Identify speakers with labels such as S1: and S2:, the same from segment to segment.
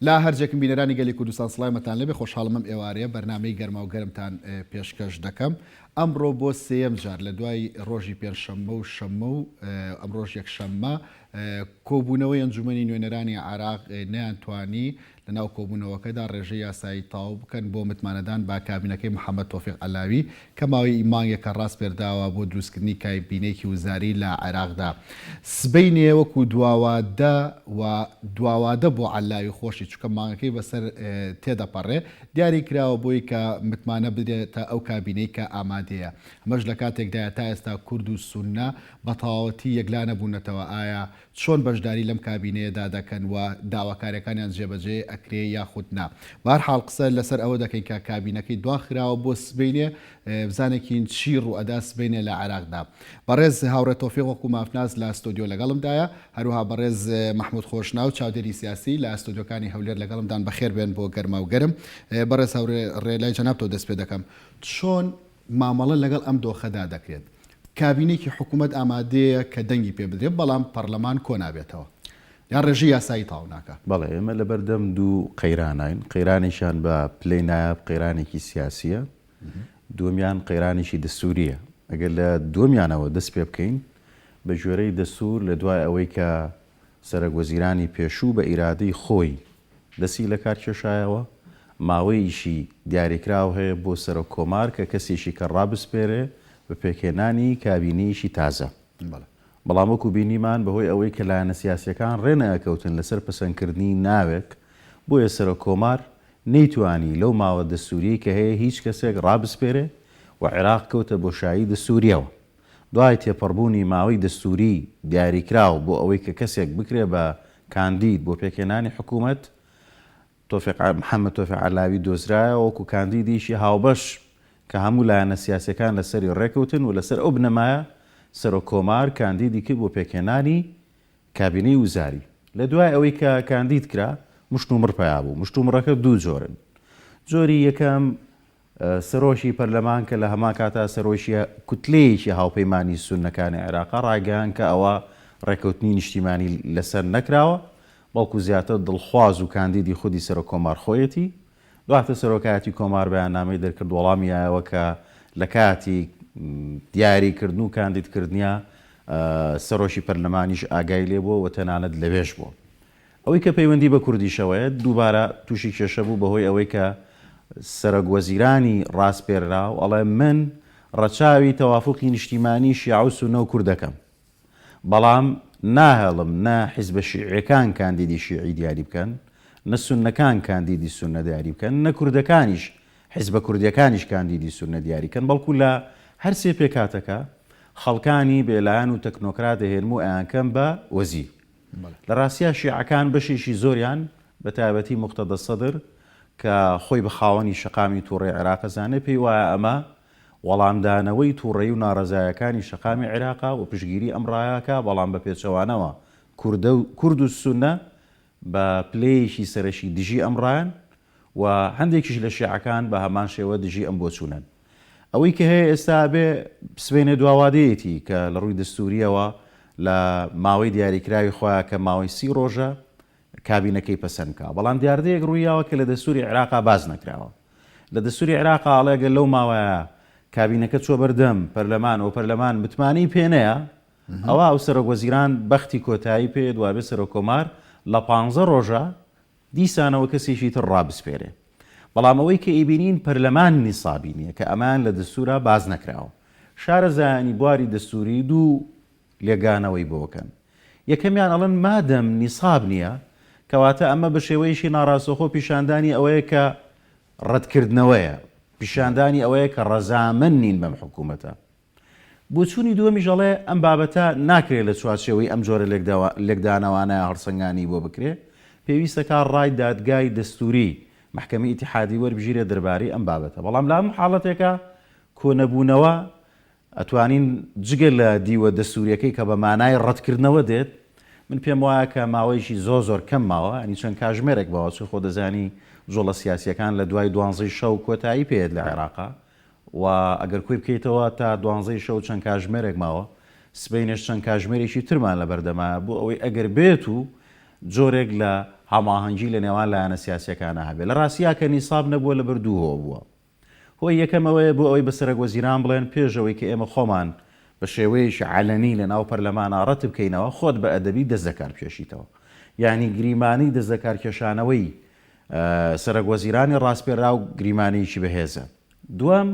S1: لا هەرجێکم بینەرانی گەلی کوردستان سڵایمەتان لەبێ خۆشحاڵمەم ئێوارەیە بەرنامەی گەرما و گەرمتان پێشکەش دەکەم. ئەمڕۆ بۆ سێم جار لە دوای ڕۆژی پێنجشەممە و شەممە و ئەم ڕۆژ یەکشەممە کۆبوونەوەی ئەنجومەنی نوێنەرانی عراق نەیانتوانی لەناو کۆبوونەوەکەدا ڕێژەی یاسایی تاو بکەن بۆ متمانەدان با کابینەکەی محەممەد تۆفیق عەلاوی کە ماوەی مانگێکە ڕاست پێرداوە بۆ دروستکردنی کابینەیەکی وزاری لە عێراقدا. سبەینێ وەکو دواوادە بۆ عەلاوی خۆشی چونکە مانگەکەی بەسەر تێدەپەڕێ دیاری کراوە بۆی کە متمانە بدرێتە ئەو کابینەی کە ئامادەیە. ئەمەش لە کاتێکدایە تا ئێستا کورد و سونە بە تەواوەتی یەکلا نەبوونەتەوە ئایا چۆن بەشداری لەم کابینەیەدا دەکەن و داواکاریەکانیان جێبەجێ ئەکرێ یاخود نا. بەهەرحاڵ قسە لەسەر ئەوە دەکەین کە کابینەکەی دواخراوە بۆ سبەینێ بزانێکین چی ڕوئەدا سبەینێ لە عێراقدا. بەڕێز هاوڕێ تۆفیق وەکو مافناز لە ئەستۆدیۆ لەگەڵمدایە، هەروها بەڕێز محمود خۆشناو چاودێری سیاسی لە ئەستۆدیۆکانی هەولێر لەگەڵمدان بەخێر بێن بۆ گەرما و گەرم. بەڕێز هاوڕێ لای جەنابتۆ دەست پێ دەکەم، چۆن مامەڵە لەگەڵ ئەم دۆخەدا دەکرێت؟ کابینێکی حکوومەت ئامادەیە کە دەنگی پێ بدرێت بەڵام پەرلەمان کۆ نابێتەوە یان ڕێژی یاسایی تاو ناکە.
S2: بەڵێ ئێمە لە بەردەم دوو قەیرانین، قەیرانیشان بە پلەی نایب قەیرانێکی سیاسیە، دومیان قەیرانێکی دەستوریە. ئەگەر لە دومیانەوە دەست پێ بکەین بە ژێرەی دەستور لە دوای ئەوەی کە سەرۆکوەزیرانی پێشوو بە ئیرادەی خۆی دەستی لە کار کێشایەوە ماوەیەکی دیاریکراو هەیە بۆ سەرۆک کۆمار کە کەسێکی کە ڕابسپێرێ بە پێکهێنانی کابینەیەکی تازە. بەڵام وەکو بینیمان بەهۆی ئەوەی کە لایەنە سیاسیەکان ڕێنەکەوتن لەسەر پەسەندکردنی ناوێک بۆیە سەرۆک کۆمار نەیتوانی لەو ماوە دەستوری کە هەیە هیچ کەسێک ڕابسپێرێ و عێراق کەوتە بۆ شایی دەستوریەوە. دوای تێپەڕبوونی ماوەی دەستوری دیاریکراو بۆ ئەوەی کە کەسێک بکرێ بە کاندید بۆ پێکهێنانی حکوومەت، محەممەد تۆفیق عەلاوی دۆزرایە وەکو کاندیدیشی هاوبەش کە هەموو لایەنە سیاسەکان لەسەری ڕێکەوتن و لەسەر ئەو بنەمایە سەرۆک کۆمار کاندیدی کرد بۆ پێکهێنانی کابینەی وزاری. لە دوای ئەوەی کە کاندید کرا مشتومڕ پیا بوو. مشتومڕەکە دوو جۆرن. جۆری یەکەم سەرۆشی پەرلەمان کە لە هەمان کاتا سەرۆشی کوتلەیەکی هاوپەیمانی سوننەکانی عێراقا ڕایگەیان کە ئەوە ڕێکەوتنی نیشتیمانی لەسەر نەکراوە، بەڵکو زیاتر دڵخواز و کاندیدی خودی سەرۆک کۆمار خۆیەتی. دواتە سەرۆکایەتی کۆمار بەیاننامەی دەرکرد وەڵامی یایەوە کە لە کاتی دیاریکردن و کاندیدکردنیە سەرۆشی پەرلەمانیش ئاگای لێبووە و تەنانەت لەوێش بووە. ئەوەی کە پەیوەندی بە کوردیشەوەیە دووبارە تووشی کێشە بوو بەهۆی ئەوەی کە سەرۆکوەزیرانی ڕاستپێررا و ئەڵێ من ڕەچاوی تەوافقی نیشتیمانی شیعە و سونە و کوردەکەم، بەڵام ناهێڵم نە حیزبە شیعیەکان کاندیدی شیعی دیاری بکەن، نە سونەکان کاندیدی سونە دیاری بکەن، نە کوردەکانیش حیزبە کوردیەکانیش کاندیدی سونە دیاریکەن، بەڵکو لە هەر سێ پێکاتەکە خەڵکانی بێلایەن و تەکنۆکرات دەهێنم و ئەیانکەم بە وەزیر. لە ڕاستیە شیعەکان بەشێکی زۆریان بە تایبەتی موقتەدە سەدر کە خۆی بە خاوەنی شەقامی تووڕێی عێراق زانێ پێی وایە ئەمە وەڵامدانەوەی تووڕێی و ناڕەزایەکانی شەقامی عێراقا و پشگیری ئەم ڕایەکە، بەڵام بە پێچەوانەوە کورد و سونە بە پلەیەکی سەرەشی دژی ئەم ڕایەن و هەندێکیش لە شیعەکان بە هەمان شێوە دژی ئەم بۆچوونن. ئەوەی کە هەیە ئێستا بێ سبەینە دواوادەیەتی کە لە ڕووی دەستوریەوە لە ماوەی دیاریکراوی خۆیان کە ماوەی 30 ڕۆژە کابینەکەی پەسەندکە، بەڵام دیاردەیەک ڕوویاوە کە لە دەستوری عێراقا باز نەکراوە. لە دەستوری عێراقا ئاڵێگە لەو ماوەیە کابینەکە چۆ بەردەم پەرلەمان و پەرلەمان متمانی پێنەیە، ئەوە ئەو سەرۆکوەزیران بەختی کۆتایی پێ دوابێ سەرۆک کۆمار لە 15 ڕۆژە دیسانەوە کەسێکی تر ڕابسپێرێ. بەڵام ئەوەی کە ئیبینین پەرلەمان نیسابی نییە کە ئەمان لە دەستورە باز نەکراوە. شارەزایانی بواری دەستوری دوو لێگانەوەی بۆکەن. یەکەمیان ئەڵەن مادەم نیساب نییە کەواتە ئەمە بە شێوەیەشی ناڕاستەخۆ پیشاندانی ئەوەیە کە ڕەتکردنەوەیە، پیشاندانی ئەوەیە کە ڕەزامەند نین بەم حکوومەتە. بۆچوونی دووەمیژەڵێ ئەم بابەتە ناکرێت لە چوارچێوەی ئەم جۆرە لێکدانەوانە هەڵسەنگانی بۆ بکرێ، پێویستەکە ڕای دادگای دەستوری محکەمەی ئیتیحادی وەربژیرە دەربارەی ئەم بابەتە. بەڵام لە ئەم حاڵەتێکە کۆنەبوونەوە ئەتوانین جگە لە دیوە دەستوریەکەی کە بە مانای ڕەتکردنەوە دێت. من پێم وایە کە ماوەیەکی زۆر کەم ماوە، ئەنی چەند کاژمێرێک بەوە چ خۆ دەزانی جۆڵە سیاسیەکان لە دوای 12 شەو کۆتایی پێێت لە عێراقا و ئەگەر کوی بکەیتەوە تا 12 شەو چەند کاژمێرێک ماوە، سبەینش چەند کاژمێرێکی ترمان لە بەردەمایە بۆ ئەوەی ئەگەر بێت و جۆرێک لە هەماهەنگی لە نێوان لایەنە سیاسیەکانە هەبێت لە ڕاستیا کە نیساب نەبووە لە بردووهۆ بووە هۆی یەکەمەوەیە بۆ ئەوەی بەسەرک وەزیران بڵێن پێشەوەی کە ئێمە خۆمان بە شێوەیەکی علەنی لە ناو پەرلەمانە ڕەت بکەینەوە خۆت بە ئەدەبی دەستەکار پێشیتەوە یعنی گریمانی دەستەکار کێشانەوەی سەرک وەزیرانی ڕاستپێرا و گریمانیکی بەهێزە دووەم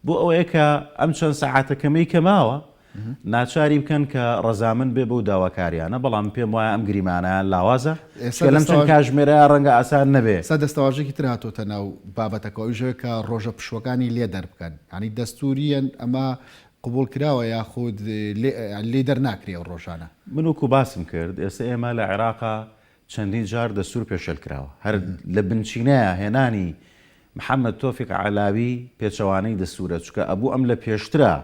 S2: بۆ ئەوەیە کە ئەم چەند سەعاتەکەمەی کەماوە ناچاری بکەن کە ڕەزامند بێ بەو داواکاریانە بەڵام پێم وایە ئەم گریمانیان لاوازە لەم چەند کاژمێرە ڕەنگە ئاسان نەبێ
S1: سا دەستەواژێکی تر هاتۆتە ناو بابەتەکەەوەی ژێ کە ڕۆژە پشوەکانی لێ دەربکەن ینی دەستوریەن ئەمە قبول کراوە یاخود لێ دەرناکرێ ڕۆژانە
S2: من وەکو باسم کرد ئێستا ئێمە لە عێراقا چەندین جار دەستور پێشەل کراوە هەر لە بنچینەیە هێنانی محەممەد تۆفیق علاوی پێچەوانەی دەستورە چکە ئەبوو ئەم لە پێشترا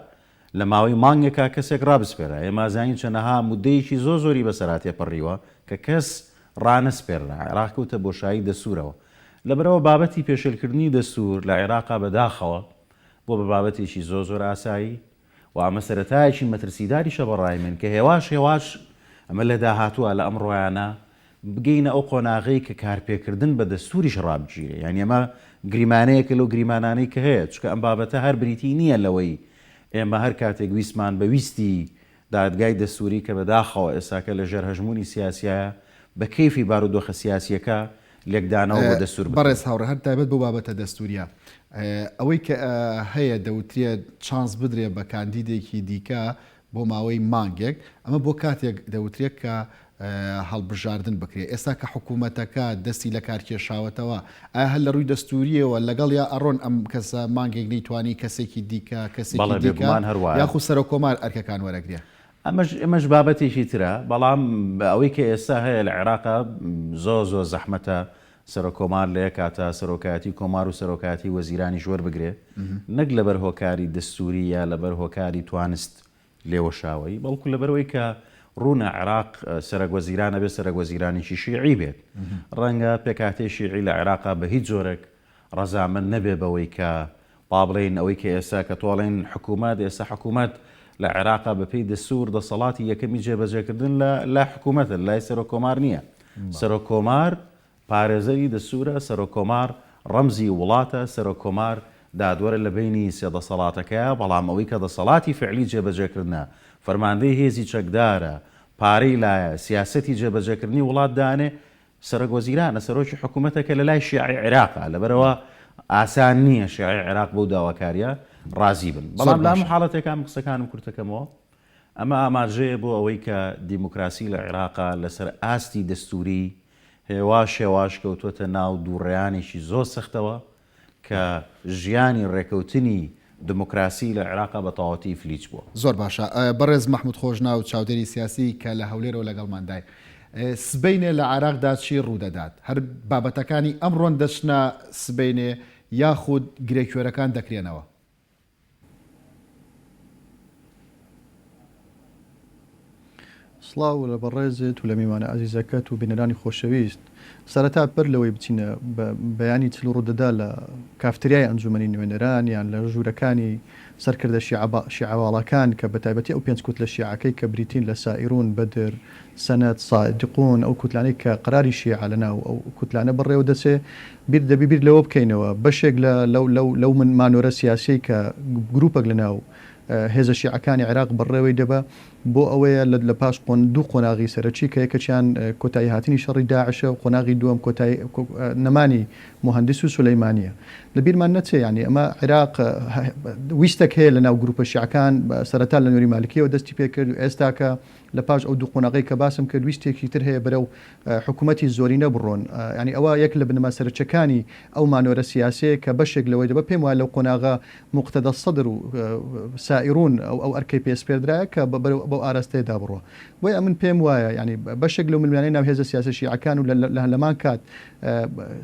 S2: لە ماوەی مانگێکا کەسێک ڕابسپێرە ئێمە زانین چەنەها مودەیەکی زۆری بەسەراتێ پەڕیوە کە کەس ڕانەسپێرە عێراق کەوتە بۆشایی دەستورەوە لەبەرەوە بابەتی پێشێلکردنی دەستور لە عێراقا بەداخەوە بۆ بە بابەتێکی زۆر ئاسایی و ئەمە سەرەتایەکی مەترسیداریشە بەڕای من کە هێواش ئەمە لە داهاتووە لە ئەم ڕۆیانە بگەینە ئەو قۆناغی کە کارپێکردن بە دەستوریش ڕابگیرێ یعنی ئەمە گریمانەیەکە لەو گریمانانەی کە هەیە چکە ئەم بابەتە هەر بریتی نییە لەوەی ئێمە هەر کاتێک ویسمان بەویستی دادگای دەستوری کە بەداخەوە ئێساکە لە ژێر هەژمونی سیاسیایە بە کەیفی بارودۆخە سیاسیەکە لێکدانەوە بۆ دەستور
S1: بەڕێز هاوڕە هەر تایبەت بۆ بابەتە دەستوریە ئەوەی کە هەیە دەوترێت چانس بدرێ بە کاندیدێکی دیکە بۆ ماوەی مانگێک ئەمە بۆ کاتێک دەوترێت کە هەڵبژاردن بکرێت ئێستا کە حکوومەتەکە دەستی لە کارکێشاوەتەوە ئایا هەر لە ڕووی دەستوریەوە لەگەڵ یا ئەڕۆن ئەم کەسە مانگێک نەیتوانی کەسێکی دیکە کەسێکی دیکە یاخو سەرۆ کۆمار ئەرکەکان وەرەگرێ
S2: ئەمەش بابەتێکی ترە بەڵام ئەوەی کە ئێستا هەیە لە عێراقا زۆر زەحمەتە سەرۆکۆمار لە یەک کاتە سەرۆکایەتی کۆمار و سەرۆکایەتی وەزیرانی ژوەر بگرێ نەک لەبەر هۆکاری دەستوری یا لەبەر هۆکاری توانست لێوەشاوی بەڵکو لەبەرەوەی کە ڕوونە عێراق سەرک وەزیرانە بێت سەرک وەزیرانێکی شیعی بێت ڕەنگە پێکاتێ شیعی لە عێراقا بە هیچ جۆرێک ڕەزامەند نەبێ بەوەی کە پابڵین ئەوەی کە ئێستا کە تۆڵێن حکوومەت ئێستا حکوومەت لە عێراقا بەپێی دەستور دەسەڵاتی یەکەمی جێبەجێکردن لە حکوومەتە لای سەرۆکۆمار نییە سەرۆکۆمار پارێزەری دەستورە سەرۆکۆمار ڕەمزی وڵاتە سەرۆکۆمار دادوەرە لە بینی سێدەسەڵاتەکەیە بەڵام ئەوەی کە دەسەڵاتی فعلی جێبەجێکردنە فەرماندەی هێزی چەکدارە پارەی لایە سیاسەتی جێبەجێکردنی وڵات دانێ سەرۆک وەزیرانە سەرۆکی حکوومەتەکە لە لای شیعی عێراقا لەبەرەوە ئاسان نییە شیعی عێراق بەو داواکاریە ڕازی بن بەڵام لام حاڵەتێکام قسەکانم کورتەکەمەوە ئەمە ئاماژەیە بۆ ئەوەی کە دیموکراسی لە عێراقا لەسەر ئاستی دەستوری هێواش کەوتوتە ناو دووڕێیانێکی زۆر سەختەوە کە ژیانی ڕێکەوتنی دموکراسی لە عێراقا بە تەواوەتی فلیچ بووە
S1: زۆر باشە بەڕێز مەحموود خۆشنا و چاودێری سیاسی کە لە هەولێرەوە لەگەڵماندای سبەینێ لە عێراقدا چی ڕوودەدات هەر بابەتەکانی ئەمڕۆن دەچنە سبەینێ یاخود گرێکوێرەکان دەکرێنەوە
S3: سڵاو لە بەڕێزت و لە میوانە عەزیزەکەت و بینەرانی خۆشەویست سەرەتا بەر لەوەی بچینە بەیانی چل ڕوودەدا لە کافتریای ئەنجومەنی نوێنەران یان لە ژوورەکانی سەرکردە شیعەواڵەکان کە بە تایبەتی ئەو پێنج کوت لە شیعەکەی کە بریتین لە سائیرون بەدر سەنەد صادقون ئەو کوتلانەی کە قەراری شیعە لەناو ئەو کوتلانە بەڕێوە دەچێ بیر لەوە بکەینەوە بەشێک لەو من مانۆرە سیاسی کە گروپێک لەناو هێزە شیعەکانی عێراق بەڕێوەی دەبە بۆ ئەوەیە لە پاش دوو قۆناغی سەرەکی کە یەکەچیان کۆتایی هاتنی شەڕی داعشە و قۆناغی دووەم نەمانی مهندس و سولەیمانیە لە بیرمان نەچێ ینی ئەمە عێراق ویستێک هەیە لە ناو گروپە شیعەکان سەرەتا لە نوێری مالکیەوە دەستی پێکرد و ئێستاکە لە پاش ئەو دوو قۆناغی کە باسم کرد ویستێکی تر هەیە بەرەو حکوومەتی زۆری نەبڕۆن ینی ئەوە یەک لە بنەما سەرچەکانی ئەو مانۆرە سیاسەیە کە بەشێک لەوەی دەبە پێم وایە لەو قۆناغا مقتەدە سەدر و سائیرون ئەو ئەرکەی پێسپێردرایە کە بەو ئاراستەیەدا بڕۆ بۆیە من پێم وایە ینی بەشێک لەو ململانەی ناو هێزە سیاسە شیعەکان و لەمان کات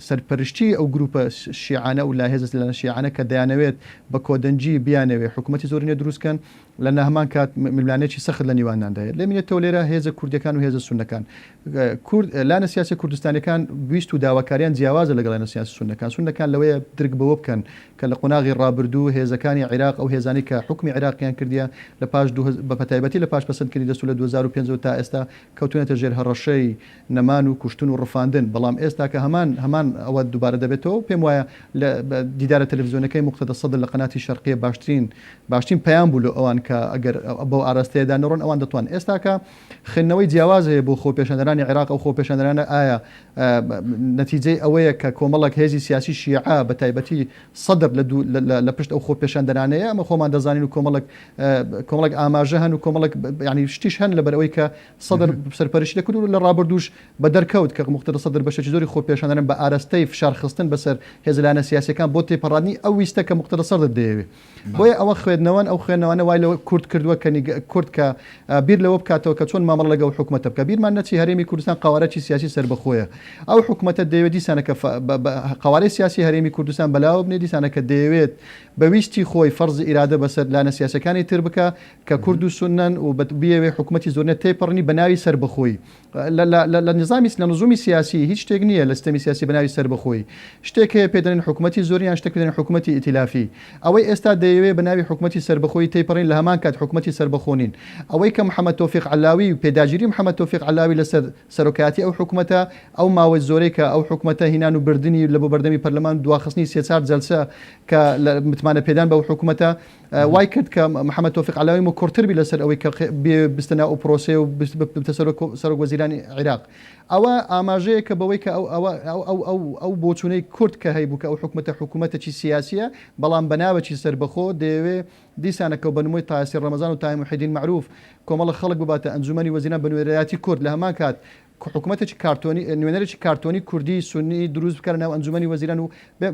S3: سەرپەرشتی ئەو گروپە شیعانە و لا هێزە لە شیعانە کە دەیانەوێت بە کۆدەنجی بیانەوێ حکوومەتی زۆرینە دروستکەن لە هەمان کات ململانێکی سەخت لە نیواناندایە لێ بینێتەوە لێرە هێزە کوردەکان و هێزە سونەکان لانە سیاسی کوردستانەکان ویست و داواکاریان جیاوازە لەگەڵ لانە سیاسی سونەکان لەوەیە درک بەوە بکەن کە لە قۆناغی ڕابردوو هێزەکانی عێراق ئەو هێزانی کە حکمی عێراقیان کردیە لە پاش بەتایبەتی لە پاش پەسەندکردنی دەستور لە 2005 تا ئێستا کەوتونەتە ژێر هەڕەشەی نەمان و کوشتن و ڕفاندن بەڵام ئێستا کە هەمان ئەوە دووبارە دەبێتەوە پێم وایە لە دیدارە تەلەڤیزیۆنەکەی مقتەدە سەدر لە قەناتی شەرقیە باشترین پەیام بوو لە ئەوان کە ئەگەر بەو ئاراستەیەدا نەڕۆن ئەوان دەتوان ئێستا کە خوێندنەوەی جیاوازەیە بۆ خۆپێشەندەرانی عێراق ئەو خۆپێشەندەرانە ئایا نەتیجەی ئەوەیە کە کۆمەڵێک هێزی سیاسی شیعە بە تایبەتی سەدر لە پشت ئەو خۆپێشەندەرانەیە ئەمە خۆمان دەزانین و کۆمەڵێک ئاماژە هەن و کۆمەڵێک ینی شتیش هەن لەبەرەوەی کە سەدر سەرپەرشتی دەکرد و لە ڕابردووش بە دەرکەوت کە مقتەدە سەدر بەشێکی زۆری خۆپێشەندەران بە ئاراستەی فشار خستن بەسەر هێزلانە سیاسیەکان بۆ تێپەڕانی ئەو ویستە کە مقتەدە سەدر دەیەوێت بۆیە ئەوە خوێندنەوەن وای لەوە کورد کردووە کورد کە بیر لەوە بکاتەوە کە چۆن مامەڵە لەگەڵ حکومەتە بکە بیرمان نەچی هەرێمی کوردستان قاوارەی سیاسی سەربەخۆیە ئەو حکومەتە دەیەوێت دیسانە کە قاوارەی سیاسی هەرێمی کوردستان بەلاوە بنێ دیسانە کە دەیەوێت بەویستی خۆی فەرزی ئیرادە بەسەر لانە سیاسەکانی تر بکە کە کورد و سونەن و بیەوێ حکومەتی زۆرنە تێپەڕنی بەناوی سەربەخۆی لە نظامی سیاسی هیچ شتێک نییە لە سیستەمی سیاسی بەناوی سەربەخۆی شتێک هەیە پێدەن حکومەتی زۆریان شتێک پێدەن حکومەتی ئیتیلافی ئەوەی ئێستا دەیەوێت بەناوی حکومەتی سەربەخۆی تێپەڕین لە هەمان کات حکومەتی سەربەخۆنین ئەوەی کە محەممەد تۆفیق علاوی و پێداگیری محەممەد تۆفیق علاوی لەسەر سەرۆکاتی ئەو حکومەتە ئەو ماوەی زۆرەی کە ئەو حکومەتە هینان و بردننی لە بۆ بەردەمی پەرلەمان دواخستنی سێ4 جەلسە کە متمانە پێدان بە حکومەتە وای کرد کە محەممەد تۆفیق علاوی و کورتتربی لەسەر ئەوەی کە بستنا ئەو پرۆسێ و سەرۆک وەزیرانی عێراق ئەوە ئاماژەیە کە بەوەی کە ئەو بۆچوونەی کورد کە هەیبوو کە ئەو حکومەتێکی سیاسیە بەڵام بەناوەکی سەربەخۆ دەیەوێ دیسانەکە بنمووی تاسی ڕەمەزان و تای محیدین معروف کۆمەڵە خەڵک بباتە ئەنجومەنی وەزیران بە نوێنەرایەتی کورد لە هەمان کات حکومەتێکی کارتۆنی نوێنەرێکی کارتۆنی کوردی سونی دروست بکەن ناو ئەنجومەنی وەزیران و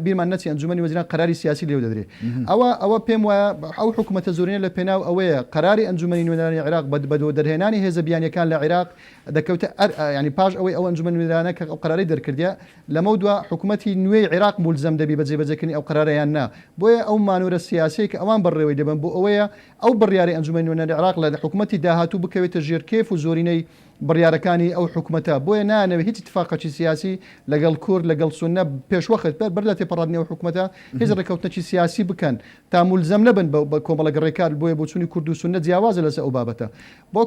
S3: بیرمان نەچی ئەنجومەنی وەزیران قەراری سیاسی لێو دەدرێت ئەوە پێم وایە ئەو حکومەتە زۆرینە لە پێناو ئەوەیە قەراری ئەنجومەنی نوێنەرانی عێراق بەدۆ دەرهێنانی هێزە بیانیەکان لە عێراق دەکەوتە ینی پاش ئەوەی ئەو ئەنجومەنی نوێنەرانە کە ئەو قەراری دەرکردیا لەمە دووە حکومەتی نوێی عێراق مولزەم دەبی بەجێبەجێکردنی ئەو قەرارەیان نا بۆیە ئەو مانورە سیاسی کە ئەوان بەڕێوەی دەبن بۆ ئەوەیە ئەو بڕیاری ئەنجومەنی نوێنەرانی عێراق لە حکومەتی داهاتوو بکەوێتە ژێرکێف و زۆرینەی بڕیارەکانی ئەو حکومەتە بۆیە نانەوێت هیچ اتفاقی سیاسی لەگەڵ کورد لەگەڵ سونە پێشوەخت بەر تێپەڕاندنی ئەو حکومەتە هیچ ڕێکەوتنەی سیاسی بکەن تا مولزەم نەبن بە کۆمەڵک ڕێکار بۆیە بۆچوونی کورد و سونە جیاوازە لەسەر ئەو بابەتە بۆ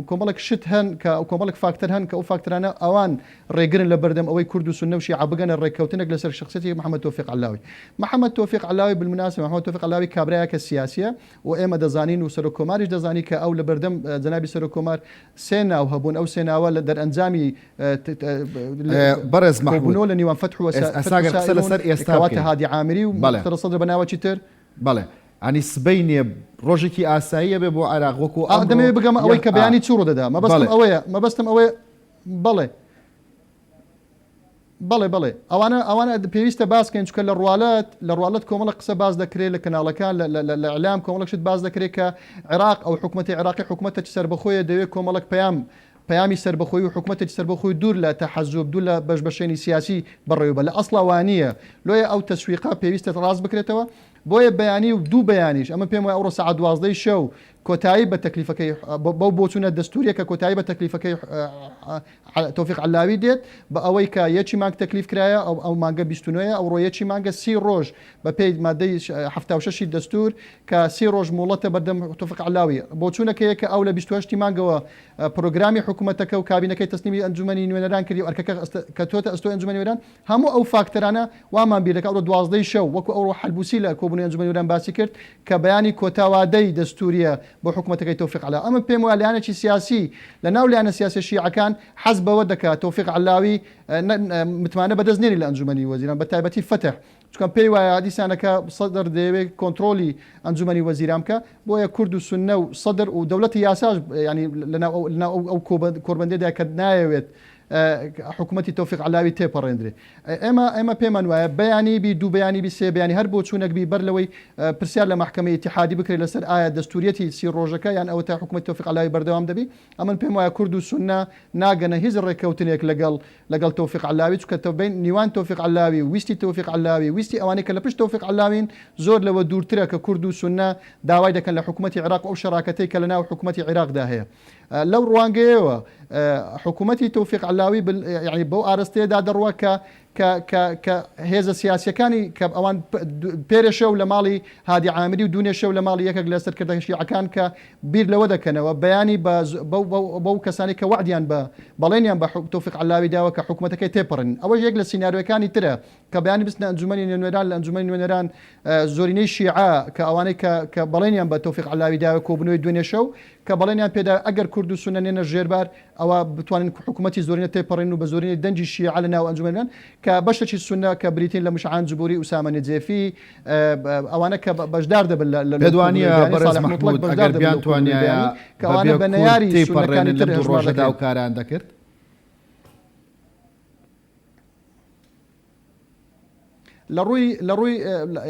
S3: کۆمەڵک شت هەن کە کۆمەڵک فاکتەر هەن کە ئەو فاکتەرانە ئەوان ڕێگرن لە بەردەم ئەوەی کورد و سونە و شیعە بگەنە ڕێکەوتنێک لەسەر شخصیەتی محەممەد تۆفیق علاوی محەممەد تۆفیق علاوی بالمناسبە محەممەد تۆفیق علاوی کابرایەکە سیاسیە و ئێمە دەزانین و سەرۆک کۆماریش دەزانی کە ئەو لە بەردەم جەنابی سەرۆک کۆمار سێ ناو هەبوون ئەو سێناوە لە دەرئەنجامی
S1: بەرز مەحبوونەوە
S3: لە نیوان فتح و
S1: قسە لەسەر ئێستاواتە
S3: هادی عامری و مقتەدە سەدر بەناوەکی تر
S1: بەڵێ ئەنی سبەی نییە ڕۆژێکی ئاساییە بێ بۆ عێراق وەکو
S3: دەمەوێت بگەم ئەوەی کە بەیانی چوو ڕۆدەدا مەبەستم ئەوەیە بەڵێ ئەوانە پێویستە باسکەین چکە لە ڕواڵەت کۆمەڵە قسە باز دەکرێت لە کەناڵەکان لە ئەعلام کۆمەڵک شت باز دەکرێت کە عێراق ئەو حکومەتی عێراقی حکومەتێکی سەربەخۆیە دەوێت کۆمەڵک پەیامی سەربەخۆی و حکومەتێکی سەربەخۆی دوور لە تەحەزوب دوور لە بەشبەشێنی سیاسی بەڕێوەبە لە ئەسڵا وانییە لۆیە ئەو تەسویقا پێویستە ڕاست بکرێتەوە بۆیە بەیانی و دوو بەیانیش ئەمە پێم وایە ئەوڕۆ سەعات 12 شەو کۆتایی بە تەکلیفەکەی بەو بۆچوونە دەستوریە کە کۆتایی بە تەکلیفەکەی تۆفیق علاوی دێت بە ئەوەی کە یەکی مانگ تەکلیف کرایە ئەو مانگە 29 ئەو ڕۆ یەکی مانگە 30 ڕۆژ بە پێی مادەی 76 دەستور کە 30 ڕۆژ مۆڵەتە بەردەم تۆفیق علاوی بۆچوونەکەیە کە ئەو لە 28 مانگەوە پرۆگرامی حکوومەتەکە و کابینەکەی تەسلیمی ئەنجومەنی نوێنەران کردی و ئەرکەکە کە تۆتە ئەستۆی ئەنجومەنی نوێنەران هەموو ئەو فاکتەرانە وامان بیرەکە ئەوڕۆ 12 شەو وەکو ئەوڕۆ حەلبوسی لە کۆبوونی ئەنجومەنی نوێنەران باسی کرد کە بەیانی کۆتاوادەی دەستوریە بۆ حکوومەتەکەی تۆفیق علاوی ئەمە پێم وایە لایەنێکی سیاسی لە ناو لایەنە سیاسی شیعەکان حەز بەوە دەکات تۆفیق علاوی متمانە بەدەستنێری لە ئەنجومەنی وەزیران بە تایبەتی فتح چکەم پێی وایە دیسانەکە سەدر دەیەوێت کۆنتترۆلی ئەنجومەنی وەزیران بکە بۆیە کورد و سونە و سەدر و دەوڵەتی یاساش ینی لەناو ئەو کۆربەندێدا کە نایەوێت حکوومەتی تۆفیق علاوی تێپەڕێندرێ ئێمە پێمان وایە بەیانی بی دوو بەیانی بی سێ بەیانی هەر بۆ چوونەک بی بەر لەوەی پرسیار لە محکەمەی اتحادی بکرێت لەسەر ئایا دەستوریەتی 30 ڕۆژەکە یان ئەوە تا حکوومەتی تۆفیق علاوی بەردەوام دەبی ئەمن پێم وایە کورد و سونە ناگەنە هیچ ڕێککەوتنێک لەگەڵ تۆفیق علاوی چکە بین نیوان تۆفیق علاوی ویستی تۆفیق علاوی ویستی ئەوانەی کە لە پشت تۆفیق علاوین زۆر لەوە دوورترە کە کورد و سونە داوای دەکەن لە حکوومەتی عێراق ئەو شەراکەتەی کە لە ناو حکوومەتی عێراقدا هەیە لەو ڕوانگەیەوە حکوومەتی تەوفیق علاوی یعنی بەو ئاراستەیەدا دەڕوە کە هێزە سیاسیەکانی کە ئەوان پێرە شەو لە ماڵی هادی عامری و دوونێ شەو لە ماڵی یەکێک لە سەرکردە شیعەکان کە بیر لەوە دەکەنەوە بەیانی بەو کەسانی کە وعدیان بەڵێنیان بە تەوفیق علاوی داوە کە حکوومەتەکەی تێپەڕن ئەوە یەک لە سیناریۆکانی ترە کە بەیانی بستنە ئەنجومەنی نوێنەران لە ئەنجومەنی نوێنەران زۆرینەی شیعە کە ئەوانەی کە بەڵێنیان بە تەوفیق علاوی داوە کۆبنەوەی دوێنێ شەو کە بەڵێنیان پێدا ئەگەر کورد و سونە نێنە ژێربار ئەوە بتوانن حکوومەتی زۆرینە تێپەڕین و بە زۆرینەی دەنجی شیعە لە ناو ئەنجومەنیان کە بەشێکی سونە کە بریتین لە مشعان جبوری ئوسامە نجێفی ئەوانە کە بەشدار دەبن لە
S1: دوانیە بەڕێز محمود ئەگەر بیان توانایە
S3: کە ئەوانە بە نەیاری
S1: تێپەڕێنن لە دوو ڕۆژەدا و کاران دەکرد
S3: لە ڕووی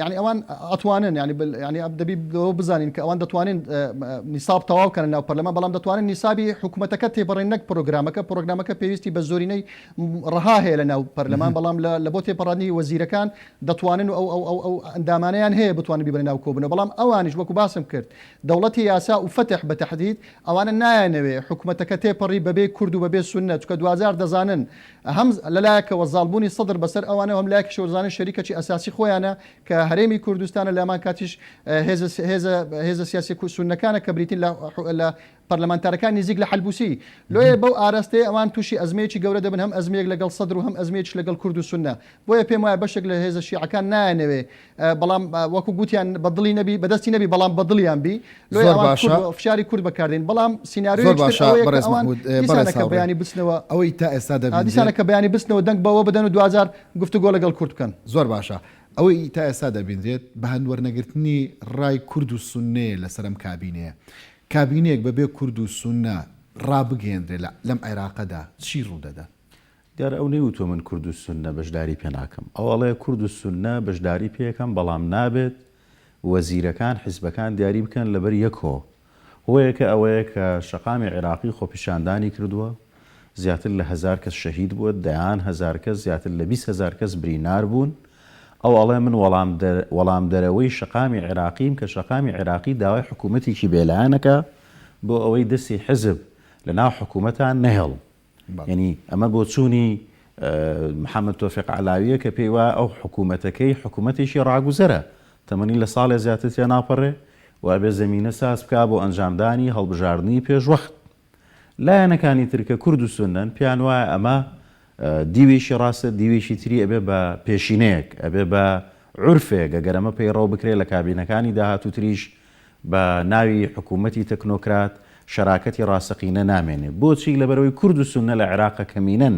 S3: ینی ئەوان ئەتوانن ینی دەبی بزانین کە ئەوان دەتوانین نیساب تەواوکەن ناو پەرلەمان بەڵام دەتوانن نیسابی حکوومەتەکە تێپەڕێن نەک پرۆگرامەکە پێویستی بە زۆرینەی ڕها هەیە لە ناو پەرلەمان بەڵام لە بۆ تێپەڕانی وەزیرەکان دەتوانن ئەو ئەندامانیان هەیە بتوانن بیبرن ناو کۆبنەوە بەڵام ئەوانیش وەکو باسم کرد دەوڵەتی یاسا و فتح بە تەحدید ئەوانە نایەنەوێ حکوومەتەکە تێپەڕی بەبێ کورد و بەبێ سونە چکە 2000 دەزانن هەم لەلایەکەوە زاڵبوونی سەدر بەسەر ئەوانە هەم لایەکیشەوە دەزانن شەریکە ئەساسی خۆیانە کە هەرێمی کوردستانە لەمان کاتیش هێزە سیاسی سونەکانە کە بریتین لە پەرلەمانتارەکان نزیک لە حەلبوسی لۆیە بەو ئاراستەیە ئەوان تووشی ئەزمەیەکی گەورە دەبن هەم ئەزمەیەک لەگەڵ سەدر و هەم ئەزمەیەک لەگەڵ کورد و سونە بۆیە پێم وایە بەشێک لە هێزە شیعەکان نایەنەوێ بەڵام وەکو گوتیان بەدڵی نەبی بەدەستی نەبی بەڵام بەدڵیان بی لۆی فشاری کورد بەکاردێن بەڵام سیناریۆیەکە بەیانی بچنەوە
S1: ئەوەی تا ئێستا
S3: دیسانە کە بەیانی بچنەوە دەنگ بەوە بدەن و 2000 گفتوگۆ لەگەڵ کورد بکەن
S1: زۆر باشە ئەوەی تا ئێستا دەبینرێت بە هەندوەرنەگرتنی ڕای کورد و سونەیە لەسەرم کابینەیە کابینەیەک بەبێ کورد و سونە ڕابگەێنرێ لەم عێراقەدا چی ڕوودەدا
S2: دیارە ئەو نەیوتۆ من کورد و سونە بەشداری پێ ناکەم ئەوڵەیە کورد و سونە بەشداری پێەکەم بەڵام نابێت وەزیرەکان حیزبەکان دیاری بکەن لەبەر یەکۆ هۆیەکە ئەوەیە کە شەقامی عێراقی خۆپیشاندانی کردووە زیاتر لە 1000 کەس شەهید بووە دەیان 1000 کەس زیاتر لە 20,000 کەس برینار بوون ئەو ئەڵێ من وەڵام دەرەوەی شەقامی عێراقیم کە شەقامی عێراقی داوای حکوومەتێکی بێلایەنەکە بۆ ئەوەی دەستی حزب لە ناو حکوومەتان نەهێڵ یعنی ئەمە بۆ چوونی محەممەد تۆفیق علاویە کە پێی وایە ئەو حکوومەتەکەی حکوومەتێکی ڕاگوزەرە تەمەنی لە ساڵێ زیاتر تێ ناپەڕێ و بێ زەمینە ساز بکا بۆ ئەنجامدانی هەڵبژاردننی پێشوەخت لایەنەکانی ترکە کورد و سونەن پیان وایە ئەمە دیوێشی ڕاستە دیوێشی تری ئەبێ بە پێشینەیەک ئەبێ بە عورفێک ئەگەرەمە پەیڕەو بکرێت لە کابینەکانی داهاتوو تریش بە ناوی حکوومەتی تەکنۆکرات شەراکەتی ڕاستەقینە نامێنێت بۆچی لەبەرەوەی کورد و سونە لە عێراقە کەمینەن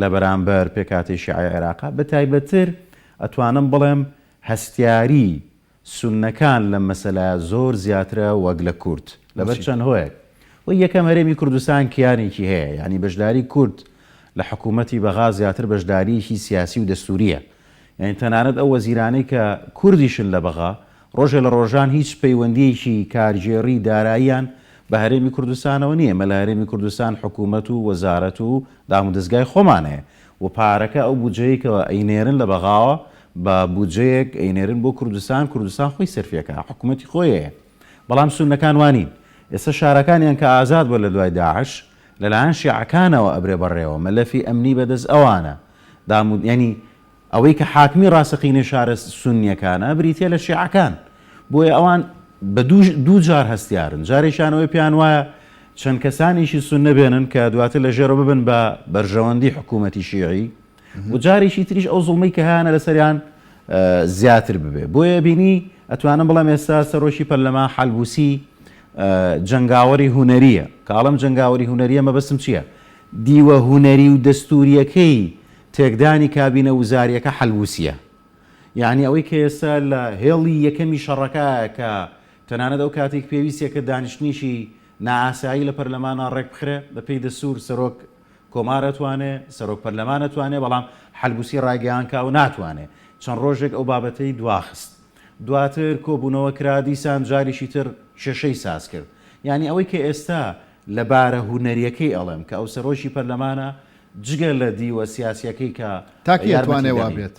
S2: لە بەرامبەر پێکاتی شیعی عێراقا بە تایبەتر ئەتوانم بڵێم هەستیاری سونەکان لە مەسەلە زۆر زیاترە وەک لە کورد لەبەر چەند هۆیەک و یەکەم هەرێمی کوردستان کیانێکی هەیە ینی بەشداری کورد لە حکوومەتی بەغا زیاتر بەشداریی سیاسی و دەستوریە یعنی تەنانەت ئەو وەزیرانەی کە کوردیشن لە بەغا ڕۆژێ لە ڕۆژان هیچ پەیوەندیەکی کارژێڕی داراییان بە هەرێمی کوردستانەوە نییە مەلە هەرێمی کوردستان حکوومەت و وەزارەت و دام و دەستگای خۆمانەیە و پارەکە ئەو بودجەیەکەوە ئەینێرن لە بەغاوە بە بودجەیەک ئەینێرن بۆ کوردستان خۆی سەرفیەکە حکوومەتی خۆیەیە بەڵام سونەکان وانین ئێستا شارەکانیان کە ئازاد بووە لە دوای داعش لەلایەن شیعەکانەوە ئەبرێ بەڕێوە مەلەفی ئەمنی بەدەست ئەوانە ینی ئەوەی کە حاکمی ڕاستەقینەی شارە سونیەکانە بریتێ لە شیعەکان بۆیە ئەوان بە دوو جار هەستیارن جارێکیانەوەی پیان وایە چەند کەسانیشی سونە بێنن کە دواتر لە ژێرە ببن بە بەرژەوەندی حکوومەتی شیعی و جارێکی تریش ئەو زوڵمەی کە هیانە لەسەریان زیاتر ببێ بۆیە بینی ئەتوانم بڵام ئێستا سەرۆشی پەرلەمان حەلبوسی جنگاوەری هوەریە کاڵم جنگاوەری هوەریە مەبەستم چییە؟ دیوە هوەری و دەستوریەکەی تێکدانی کابینە وزاریەکە حەلبوسیە یعنی ئەوەی کە ئێستا لە هێڵی یەکەمی شەڕەکەیە کە تەنانەت ئەو کاتێک پێویستە کە دانیشتنیشی نائاسایی لە پەرلەمانە ڕێک بخرێ بە پێی دەستور سەرۆک کۆمارەتوانێ سەرۆک پەرلەمانەتوانێ بەڵام حەلبوسی ڕاگەیانکە و ناتوانێ چەند ڕۆژێک ئەو بابەتەی دواخست دواتر کۆبوونەوە کرا دیسان جاریشی تر شەشەی ساز کرد یعنی ئەوەی کە ئێستا لە بارە هوەریەکەی ئەڵێم کە ئەو سەرۆشی پەرلەمانە جگە لە دیوە سیاسیەکەی کە
S1: تاکیێتوانێ وابێت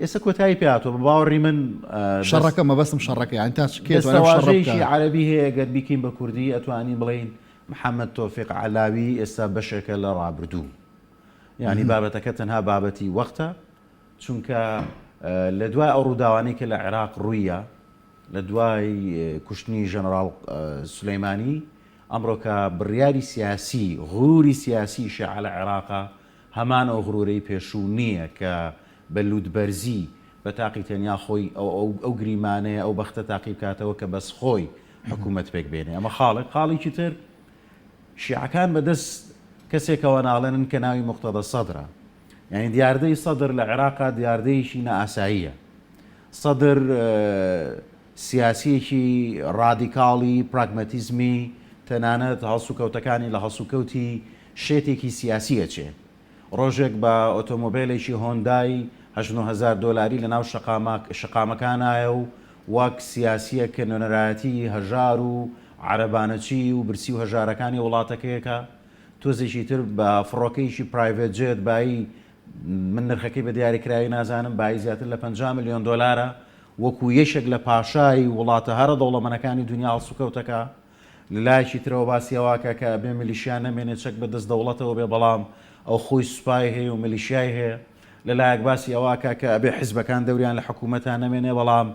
S2: ئێستا کۆتایی پێاتەوە بە باوەڕی من
S1: شەڕەکە مەبەستم شەڕەکە یان تا
S2: ئێستاواژەیەکی عەرەبی هەیە گەر بیکەین بە کوردی ئەتوانین بڵێین محەممەد تۆفیق علاوی ئێستا بەشێکە لە ڕابردوو ینی بابەتەکە تەنها بابەتی وەختە چونکە لە دوای ئەو ڕووداوانەی کە لە عێراق ڕوویە لە دوای کوشتنی ژەنەراڵ سولەیمانی ئەمڕۆکە بڕیاری سیاسی غروری سیاسی شیعە لە عێراقا هەمان ئەو غرورەی پێشوو نییە کە بە لوودبەرزی بە تاقی تەنیا خۆی ئەو گریمانەیە ئەو بەختە تاقی بکاتەوە کە بەس خۆی حکوومەت پێک بێنێ ئەمە خاڵێکی تر شیعەکان بەدەست کەسێکەوە ناڵێنن کە ناوی مقتەدە سەدرە یعنی دیاردەی سەدر لە عێراقا دیاردەیەکی نائاساییە سەدر سیاسیەکی ڕادیکاڵی پراگمەتیزمی تەنانەت هەڵسوکەوتەکانی لە هەڵسوکەوتی شێتێکی سیاسیە چێ ڕۆژێک بە ئۆتۆمۆبیلێکی هۆندای $19,000 لە ناو شقامەکانایە و وەک سیاسیە کە نوێنەرایەتی هەژار و عەرەبانەچی و برسی و هەژارەکانی وڵاتەکەیەکە تۆزێکی تر بە فڕۆکەیشی پرایڤێت جێت بایی من نرخەکەی بە دیاریکراوی نازانم بای زیاتر لە $50 ملیۆن وەکو یەشێک لە پاشای وڵاتە هەرە دەوڵەمەنەکانی دنیا هەڵسوکەوتەکە لەلایەکی ترەوە باسیەواکە کە بێ میلیشیان نەمێنێت چەک بە دەست دەوڵەتەوە بێ بەڵام ئەو خۆی سوپای هەیە و میلیشیای هەیە لەلایەک باسی ئەواکە کە ئەبێ حیزبەکان دەوریان لە حکوومەتان نەمێنێ بەڵام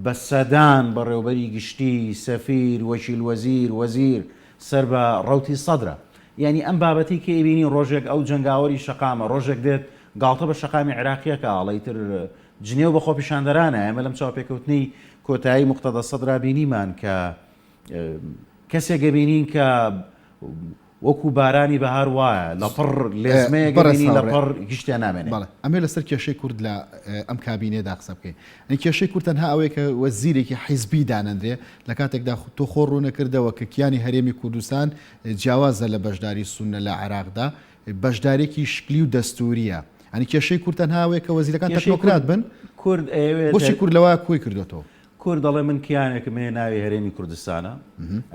S2: بە سەدان بەڕێوەبەری گشتی سەفیر وەکیل وەزیر سەر بە ڕەوتی سەدرە یعنی ئەم بابەتی کە ئێبینی ڕۆژێک ئەو جەنگاوەری شەقامە ڕۆژێک دێت گاڵتە بە شەقامی عێراقیەکە ئاڵەیتر جنێو بە خۆپیشاندەرانە ئێمە لەم چاوپێکەوتنی کۆتایی مقتەدە سەدرا بینیمان کە کەسێک گەبینین کە وەکو بارانی بەهار وایە لەپڕ لێزمەیە گەبینی لەپڕ گشتیان نامێنێت
S1: ئەمێ لەسەر کێشەی کورد لە ئەم کابینێدا قسە بکەین کێشەی کورد تەنها ئەوەیە کە وەزیرێکی حیزبی دانەندرێ لە کاتێکدا تۆ خۆ ڕوونەکردەوە کە کیانی هەرێمی کوردستان جیاوازە لە بەشداری سونە لە عێراقدا بەشدارێکی شکلی و دەستوریە ئەنی کێشەی کورد تەنها ئەوەیە کە وەزیرەکان تەکنۆکرات بن
S2: کورد
S1: بۆچی کورد لەوە کۆی کردوێتەوە
S2: کورد دەڵێ من کیانێکم هەیە ناوی هەرێمی کوردستانە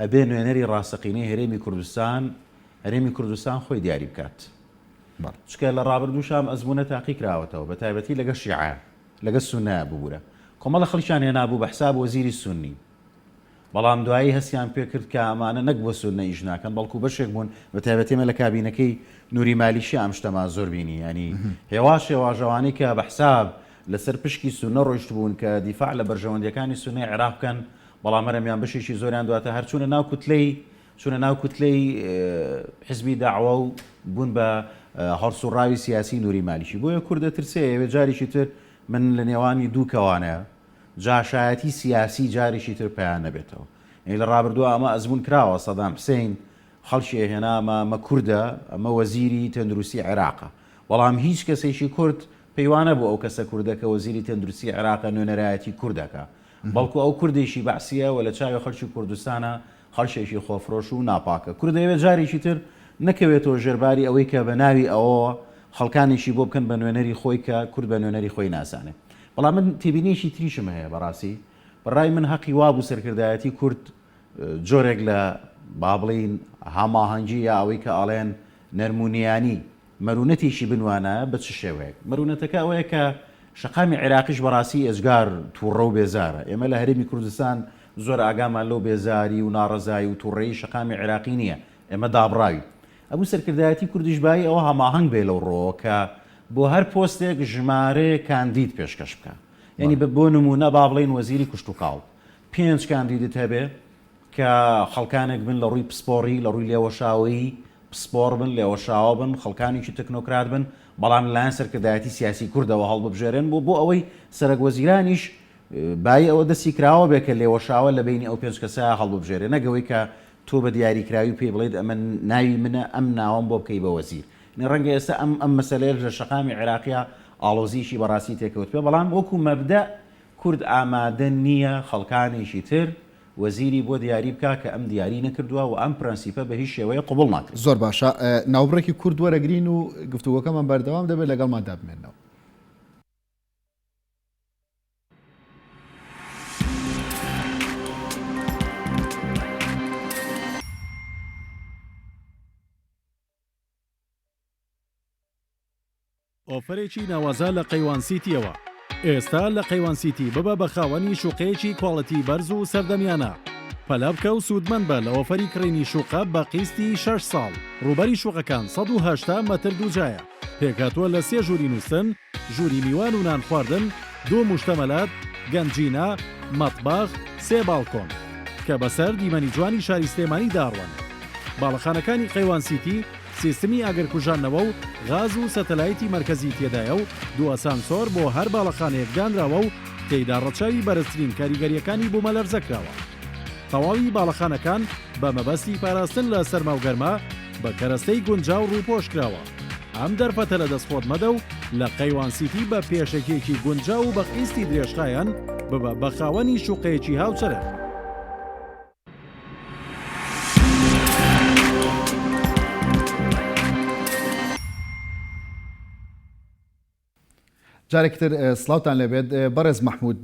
S2: ئەبێ نوێنەری ڕاستەقینەی هەرێمی کوردستان خۆی دیاری بکات چکە لە ڕابردووشام ئەزمونە تاقی کراوەتەوە بە تایبەتی لەگە شیعە لەگە سونە ببوورە کۆمەڵە خەڵکیان هێنابوو بە حساب وەزیری سونی بەڵام دوایی هەستیان پێکرد کە ئەمانە نەک بۆ سونە ئیش ناکەن بەڵکو بەشێک بوون بە تایبەتیمە لە کابینەکەی نوری مالیشی ئەم شتەما زۆر بینی ینی هێواشێواژەوانی کە بە حساب لەسەر پشکی سونە ڕۆیشت بوون کە دیفاع لە بەرژەوەندیەکانی سونەی عێراق بکەن بەڵام هەرەمیان بەشێکی زۆریان دواتە هەر چونە ناو کوتلەی حزبی داعوا و بوون بە هەڵسوڕاوی سیاسی نوری مالیشی بۆیە کوردە ترسەیە جاریشی تر من لە نێوانی دوو کەوانەیە جاشایەتی سیاسی جاریشی تر پێیان نەبێتەوە لە ڕابردووە ئەمە ئەزمون کراوە سەدام حسین خەڵکی هێنا ئەمە کووردە ئەمە وەزیری تەندروستی عێراقە بەڵام هیچ کەسێکی کورد پەیوانە بوو ئەو کەسە کوردەکە وەزیری تەندروستی عێراقە نوێنەرایەتی کوردەکە بەڵکو ئەو کوردێکی بەعسیە و لە چاوی خەڵکی کوردستانە خەڵشێکی خۆفرۆش و ناپاکە کورد دەیەوێت جارێکی تر نەکەوێتەوە ژێرباری ئەوەی کە بە ناوی ئەوە خەڵکانێکی بۆ بکەن بە نوێنەری خۆی کە کورد بە نوێنەری خۆی ناسانێت بەڵام من تێبینیشی تریشم هەیە بەڕاستی بەڕای من حەقی وابوو سەرکردایەتی کورد جۆرێک لە با بڵین هەماهەنگی یا ئەوەی کە ئاڵێن نەرمونیانی مەرونەتێکی بنوانە بە چ شێوەیەک مەرونەتەکە ئەوەیە کە شەقامی عێراقیش بەڕاستی ئێزگار تووڕە و بێزارە ئێمە لە هەرێمی کوردستان زۆر ئاگامان لەو بێزاری و ناڕەزایی و تووڕێی شەقامی عێراقی نییە ئێمە دابڕاوی ئەبوو سەرکردایەتی کوردیشبایی ئەوە هەماهەنگ بێ لەو ڕۆ کە بۆ هەر پۆستێک ژمارە کاندید پێشکەش بکە یعنی بۆ نمونە با بڵێن وەزیری کوشت و کاڵ 5 کاندیدت هەبێ کە خەڵکانێک بن لە ڕووی پسپۆڕی لە ڕووی لێوەشاوی پسپۆڕ بن لێوەشاوە بن خەڵکانێکی تەکنۆکرات بن بەڵام لەلایەن سەرکردایەتی سیاسی کوردەوە هەڵببژێرن بۆ ئەوەی سەرک وەزیرانیش بای ئەوە دەستی کراوە بێ کە لێوەشاوە لە بینی ئەو 5 کەسە هەڵببژێرێ نەگەوەی کە تۆ بە دیاریکراوی پێ بڵێت ئەمە ناوی منە ئەم ناوەم بۆ بکەی بە وەزیر ڕەنگە ئێستا ئەم مەسەلەیە لە شەقامی عێراقیە ئاڵۆزیشی بەڕاستی تێکەوت پێ بەڵام وەکو مەبدە کورد ئامادە نییە خەڵکانێکی تر وەزیری بۆ دیاری بکە کە ئەم دیاری نەکردووە و ئەم پرەنسیپە بە هیچ شێوەیە قبول ناکرێت
S1: زۆر باشە ناوبڕێکی کورد وەرەگرین و گفتوگۆکەمان بەردەوام دەبێت لەگەڵماندا بمێنەوە
S4: ئۆفرێکی ناوازە لە قەیوان سیتیەوە ئێستا لە قەیوان سیتی ببە بە خاوەنی شوقەیەکی کواڵەتی بەرز و سەردەمیانە پەلا بکە و سوودمەند بە لە ئۆفەری کڕینی شوقە بە قیستی 6 ساڵ. ڕوبەری شوقەکان 180 مەتر دووجایە. پێکاتوە لە 3 ژووری نووسن، ژووری میوان و نان خواردن، 2 موشتەمەلات، گەنجینە، مەطباخ، 3 باڵکۆن کە بەسەر دیمەنی جوانی شاری سلێمانی داڕوان. باڵەخانەکانی قەیوان سیتی سیستمی ئاگرکوژانەوە و غاز و سەتەلایتی مرکزی تێدایە و 2 ئەسانسۆر بۆ هەر باڵەخانەیەک دانراوە و تێیدا ڕەچاوی بەرزترین کاریگەریەکانی بوومەلەرزەکراوە. تەواوی باڵەخانەکان بە مەبەستی پاراستن لە سەرما و گەرما بە کەرەستەی گونجاو ڕووپۆشکراوە. ئەم دەرفەتە لە دەستخۆت مەدە و لە قەیوان سیتی بە پێشەکێکی گونجاو و بە قیستی درێژخایەن ببە بە خاوەنی شوقەیەکی هاوچەرە.
S1: جارێکتر سلااوان لەبێت بەڕێز مححمود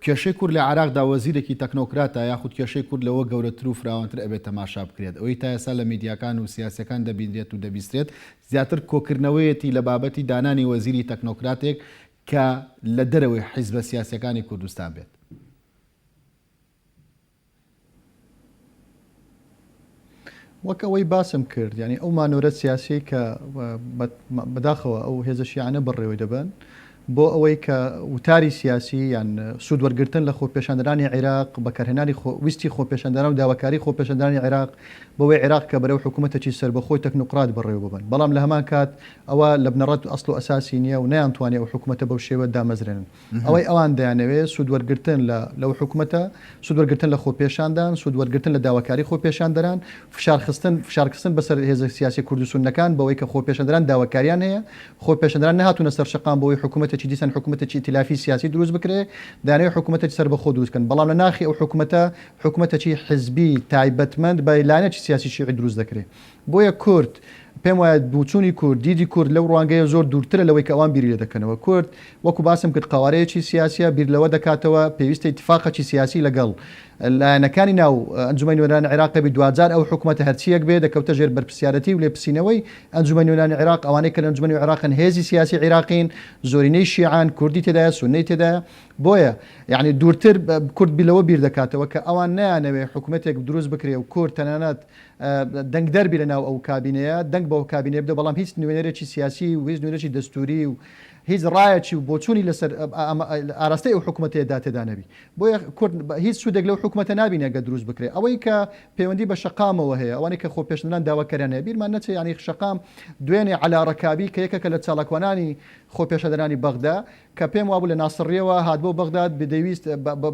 S1: کێشەی کورد لە عراقدا وەزیرێکی تەکنۆکراتە یاخود کێشەی کورد لەوە گەورەتر و فراوانتر ئەبێت تەماشا بکرێت ئەوەی تا ئێستا لە میدیاکان و سیاسەکان دەبینرێت و دەبیسترێت زیاتر کۆکردنەوەیەتی لە بابەتی دانانی وەزیری تەکنۆکراتێک کە لە دەرەوەی حیزبە سیاسەکانی کوردستان بێت.
S3: وەک ئەوەی باسم کرد ینی ئەو مانۆرە سیاسی کە بەداخەوە ئەو هێزە شیعانە بڕێوەی دەبن بۆ ئەوەی کە وتاری سیاسی یان سوودوەرگرتن لە خۆپێشاندەرانی عێراق بەکارهێنانی ویستی خۆپێشاندەران و داواکاری خۆپێشاندەرانی عێراق بەوەی عێراق کە بەرەو حکوومەتێکی سربەخۆی تەکنۆقرات بڕێوە ببن بەڵام لە هەمان کات ئەوە لە بنەڕەت ئەسڵ و ئەساسی نییە و نەیانتوانێت ئەو حکوومەتە بەو شێوە دامەزرێنن ئەوەی ئەوان دەیانەوێت سوودوەرگرتن لەو حکوومەتە سوودوەرگرتن لە خۆپێشاندان سوودوەرگرتن لە داواکاری خۆپێشاندەران فشارخستن بەسەر هێزە سیاسی کورد و سونەکان بەوەی کە خۆپێشاندەران داواکاریان هەیە خۆپێشاندەران نهاتونە سەر شقام بەوەی حکوومەتێکی دیسان حکوومەتێکی ئیتلافی سیاسی دروست بکرێ دانەوێت حکوومەتێکی سربەخۆ دروستکەن بەڵام لە ناخی ئەو حکوومەتێکی حزبی تایبەتمەند بە لایەنێکی سیاسی شیعی دروست دەکرێت بۆیە کورد پێم وایە بچوونی کورد دیدی کورد لەو ڕوانگەیە زۆر دوورترە لەوەی کە ئەوان بیری لێ دەکەنەوە کورد وەکو باسم کرد قوارەیەکی سیاسیە بیر لەوە دەکاتەوە پێویستە اتفاقی سیاسی لەگەڵ لایەنەکانی ناو ئەنجومەنی نوێنەرانی عێراق بێ 2000 ئەو حکوومەتە هەرچیەک بێ دەکەوتە ژێر بەرپرسیارەتی و لێپسینەوەی ئەنجومەنی نوێنەرانی عێراق ئەوانەی کە لە ئەنجومەنی عێراقن هێزی سیاسی عێراقین زۆرینەی شیعان کوردی تێدایە سونەی تێدایە بۆیە یعنی دوورتر کورد بیلەوە بیر دەکاتەوە کە ئەوان نایانەوێ حکوومەتێک دروست بکرێ و کورد تەنانەت دەنگ دەربی لە ناو ئەو کابینەیە دەنگ بەو کابینێ بدە بەڵام هیچ نوێنەرێکی سیاسی و هیچ نوێنەرێکی دەستوری و هیچ ڕایەکی و بۆچوونی لەسەر ئاراستەی ئەو حکوومەتەیەدا تێدا نەبی بۆیە کورد هیچ سوودێک لەو حکوومەتە نابینێگە دروست بکرێت ئەوەی کە پەیوەندی بە شەقامەوە هەیە ئەوانەی کە خۆپێشاندەران داواکاریان هەیە بیرمان نەچێ ینی شەقام دوێنێ عەلا ڕەکابی کە یەکێکە لە چالاکوانانی خۆپێشاندەرانی بەغدا کە پێم وابوو لە ناسڕیەوە هاتبۆ بەغداد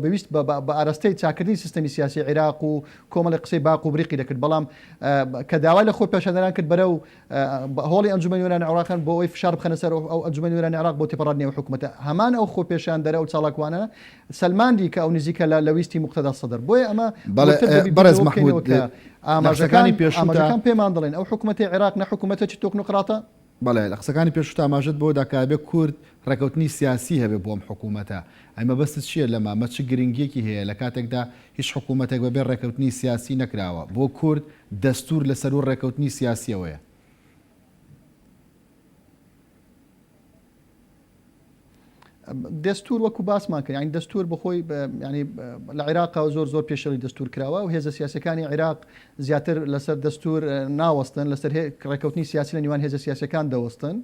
S3: بەویست بە ئاراستەی چاکردنی سیستەمی سیاسی عێراق و کۆمەڵی قسەی باق و بریقی دەکرد بەڵام کە داوای لە خۆپێشاندەران کرد بەرەو هۆڵی ئەنجومەنی نوێنەرانی عێراقن بۆ ئەوەی فشار بخەنە سەر ئەو ئەنجومەنی نوێنەرانی عێراق بۆ تێپەڕاندنی ئەو حکوومەتە هەمان ئەو خۆپێشاندەرە و چالاکوانە سلماندی کە ئەو نزیکە لە ویستی مقتەدا سەدر بۆیە ئەمە
S1: بەڕێز مححمود
S3: ئاماژەکان پێمان دەڵێن ئەو حکوومەتی عێراق نە حکوومەتێکی تۆکنۆقراتە
S1: بەڵێ لە قسەکانی پێشوت ئاماژەت بۆ داکابێ کورد ڕێکەوتنی سیاسی هەبێ بۆم حکوومەتە ئەمە بەست چییە لەما مە چ گرنگیەکی هەیە لە کاتێکدا هیچ حکوومەتێک بەبێ ڕێکەوتنی سیاسی نەکراوە بۆ کورد دەستور لەسەر و ڕێکەوتنی سیاسیەوەیە
S3: دەستور وەکو باسمان کرد ینی دەستور بخۆی ینی لە عێراقا زۆر پێشەڵی دەستور کراوە و هێزە سیاسەکانی عێراق زیاتر لەسەر دەستور ناوەستن لەسەر ڕێکەوتنی سیاسی لە نیوان هێزە سیاسەکان دەوەستن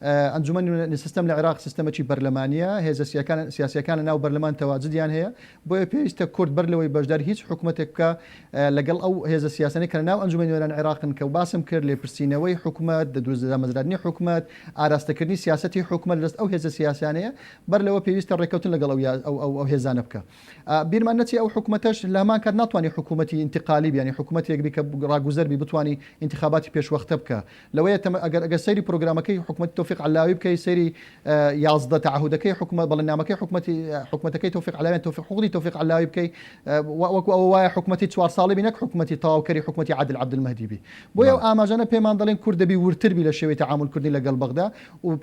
S3: ئەنجومەن سیستەم لە عێراق سیستەمەکی بەرلەمانیە هێزە سیاسیەکان لە ناو بەرلەمان تەواجدیان هەیە بۆیە پێویستە کورد بەر لەوەی بەشدار هیچ حکوومەتێک بکە لەگەڵ ئەو هێزە سیاسەی کە لە ناو ئەنجومەنی نوێنەرانی عێراقن کە باسم کرد لێپرسینەوەی حکوومەت دامەزراندنی حکوومەت ئاراستەکردنی سیاسەتی حکوومەت لەست ئەو هێزە سیاسانەیە بەر لەوە پێویستە ڕێکەوتن لەگەڵ ئەو هێزانە بکە بیرمان نەچی ئەو حکوومەتەش لە هەمان کات ناتوانانی حکوومەتی انتقالی بیانی حکوومەتێک بی کە ڕاگوزەربی بتوانانی انتخاباتی پێشوەختە بکە لەوەیە ئەگەر سەیری پرۆگرامەکەی حکوومەتی تۆفیق علاوی بکەی سەیری 11 تعهودەکەی حکوومەت بەڵێنامەکەی حکوومەتەکەی تۆفیق علاوی حقوقی تۆفیق علاوی بکەی وەکو ئەو وایە حکوومەتی 4 ساڵی بینەک حکوومەتی تەواوکەری حکوومەتی عادل عەبدولمەهدی بی بۆیە ئەو ئاماژانە پێمان دەڵێن کورد دەبی ورتر بی لە شێوەی تەعاملکردنی لەگەڵ بەغدا و